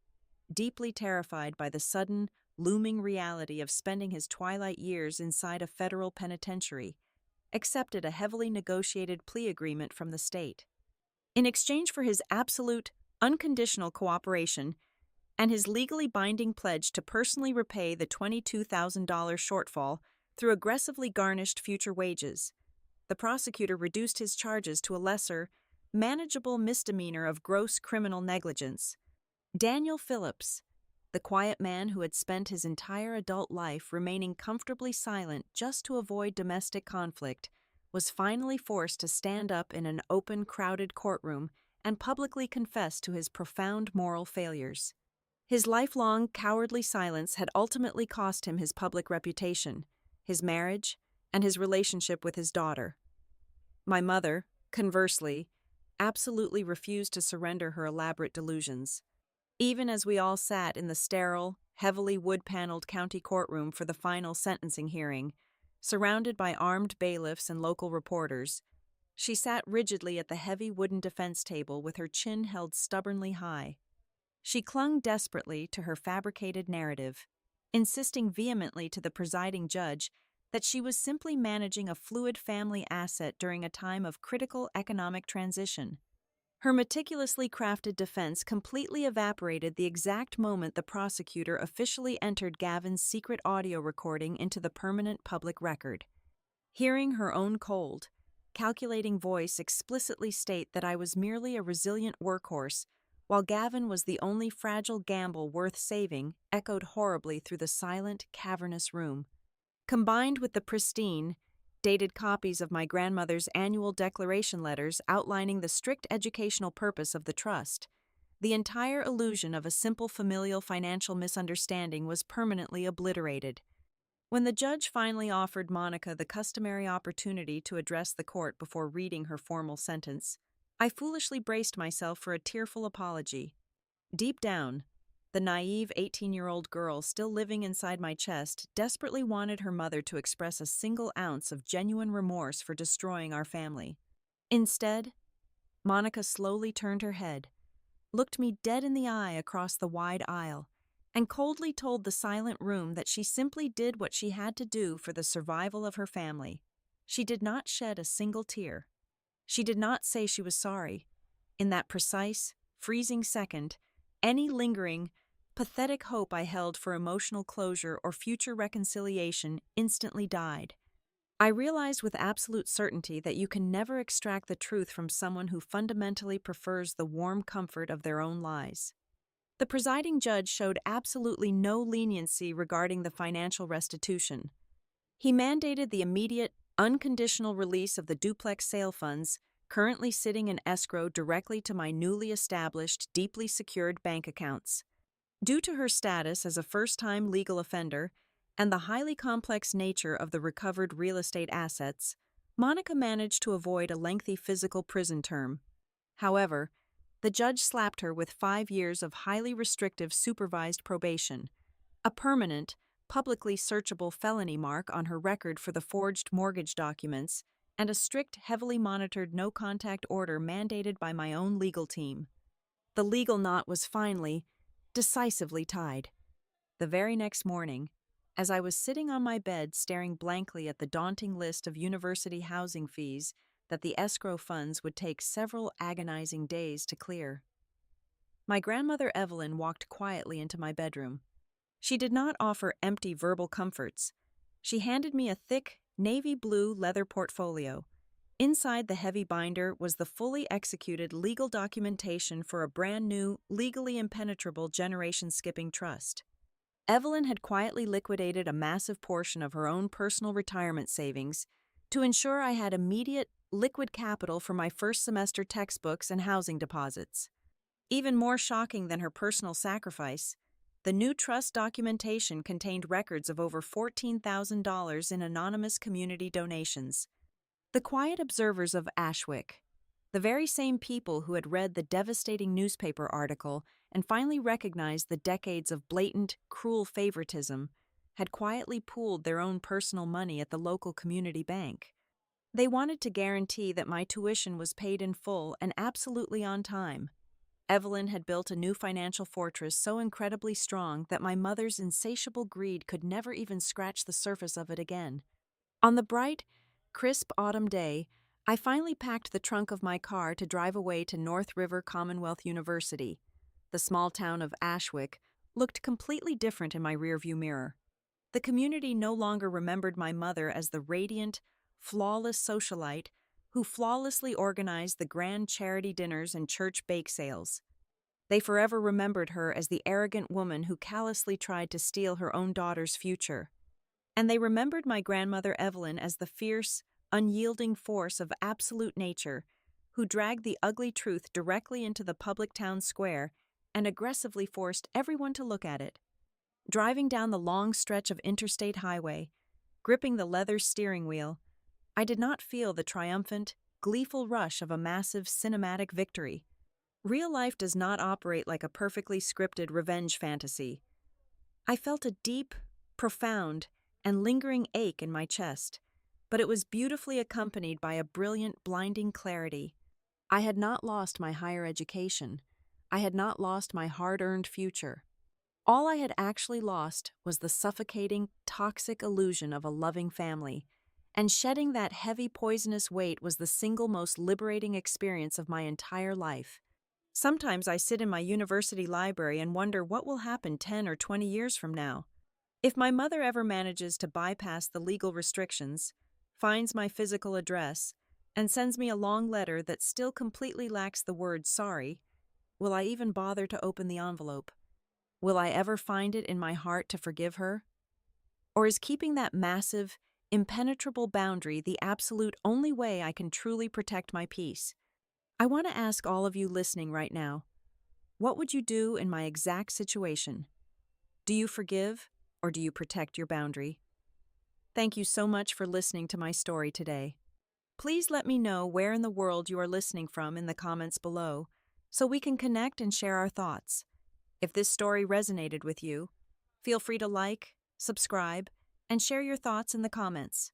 deeply terrified by the sudden, looming reality of spending his twilight years inside a federal penitentiary, accepted a heavily negotiated plea agreement from the state. In exchange for his absolute, unconditional cooperation and his legally binding pledge to personally repay the $22,000 shortfall through aggressively garnished future wages, the prosecutor reduced his charges to a lesser, manageable misdemeanor of gross criminal negligence. Daniel Phillips, the quiet man who had spent his entire adult life remaining comfortably silent just to avoid domestic conflict, was finally forced to stand up in an open, crowded courtroom and publicly confess to his profound moral failures. His lifelong, cowardly silence had ultimately cost him his public reputation, his marriage, and his relationship with his daughter. My mother, conversely, absolutely refused to surrender her elaborate delusions. Even as we all sat in the sterile, heavily wood-paneled county courtroom for the final sentencing hearing, surrounded by armed bailiffs and local reporters, she sat rigidly at the heavy wooden defense table with her chin held stubbornly high. She clung desperately to her fabricated narrative, insisting vehemently to the presiding judge that she was simply managing a fluid family asset during a time of critical economic transition. Her meticulously crafted defense completely evaporated the exact moment the prosecutor officially entered Gavin's secret audio recording into the permanent public record. Hearing her own cold, calculating voice explicitly state that I was merely a resilient workhorse, while Gavin was the only fragile gamble worth saving, echoed horribly through the silent, cavernous room. Combined with the pristine, dated copies of my grandmother's annual declaration letters outlining the strict educational purpose of the trust, the entire illusion of a simple familial financial misunderstanding was permanently obliterated. When the judge finally offered Monica the customary opportunity to address the court before reading her formal sentence, I foolishly braced myself for a tearful apology. Deep down, the naive 18-year-old girl still living inside my chest desperately wanted her mother to express a single ounce of genuine remorse for destroying our family. Instead, Monica slowly turned her head, looked me dead in the eye across the wide aisle, and coldly told the silent room that she simply did what she had to do for the survival of her family. She did not shed a single tear. She did not say she was sorry. In that precise, freezing second, any lingering, pathetic hope I held for emotional closure or future reconciliation instantly died. I realized with absolute certainty that you can never extract the truth from someone who fundamentally prefers the warm comfort of their own lies. The presiding judge showed absolutely no leniency regarding the financial restitution. He mandated the immediate, unconditional release of the duplex sale funds currently sitting in escrow directly to my newly established, deeply secured bank accounts. Due to her status as a first-time legal offender and the highly complex nature of the recovered real estate assets, Monica managed to avoid a lengthy physical prison term. However, the judge slapped her with 5 years of highly restrictive supervised probation, a permanent, publicly searchable felony mark on her record for the forged mortgage documents, and a strict, heavily monitored no-contact order mandated by my own legal team. The legal knot was finally, decisively tied. The very next morning, as I was sitting on my bed staring blankly at the daunting list of university housing fees that the escrow funds would take several agonizing days to clear, my grandmother Evelyn walked quietly into my bedroom. She did not offer empty verbal comforts. She handed me a thick, navy blue leather portfolio. Inside the heavy binder was the fully executed legal documentation for a brand new, legally impenetrable generation-skipping trust. Evelyn had quietly liquidated a massive portion of her own personal retirement savings to ensure I had immediate, liquid capital for my first semester textbooks and housing deposits. Even more shocking than her personal sacrifice, the new trust documentation contained records of over $14,000 in anonymous community donations. The quiet observers of Ashwick, the very same people who had read the devastating newspaper article and finally recognized the decades of blatant, cruel favoritism, had quietly pooled their own personal money at the local community bank. They wanted to guarantee that my tuition was paid in full and absolutely on time. Evelyn had built a new financial fortress so incredibly strong that my mother's insatiable greed could never even scratch the surface of it again. On the bright, crisp autumn day, I finally packed the trunk of my car to drive away to North River Commonwealth University. The small town of Ashwick looked completely different in my rearview mirror. The community no longer remembered my mother as the radiant, flawless socialite who flawlessly organized the grand charity dinners and church bake sales. They forever remembered her as the arrogant woman who callously tried to steal her own daughter's future. And they remembered my grandmother Evelyn as the fierce, unyielding force of absolute nature who dragged the ugly truth directly into the public town square and aggressively forced everyone to look at it. Driving down the long stretch of interstate highway, gripping the leather steering wheel, I did not feel the triumphant, gleeful rush of a massive cinematic victory. Real life does not operate like a perfectly scripted revenge fantasy. I felt a deep, profound, and lingering ache in my chest, but it was beautifully accompanied by a brilliant, blinding clarity. I had not lost my higher education. I had not lost my hard-earned future. All I had actually lost was the suffocating, toxic illusion of a loving family, and shedding that heavy, poisonous weight was the single most liberating experience of my entire life. Sometimes I sit in my university library and wonder what will happen 10 or 20 years from now. If my mother ever manages to bypass the legal restrictions, finds my physical address, and sends me a long letter that still completely lacks the word sorry, will I even bother to open the envelope? Will I ever find it in my heart to forgive her? Or is keeping that massive, impenetrable boundary the absolute only way I can truly protect my peace? I want to ask all of you listening right now, what would you do in my exact situation? Do you forgive or do you protect your boundary? Thank you so much for listening to my story today. Please let me know where in the world you are listening from in the comments below so we can connect and share our thoughts. If this story resonated with you, feel free to like, subscribe, and share your thoughts in the comments.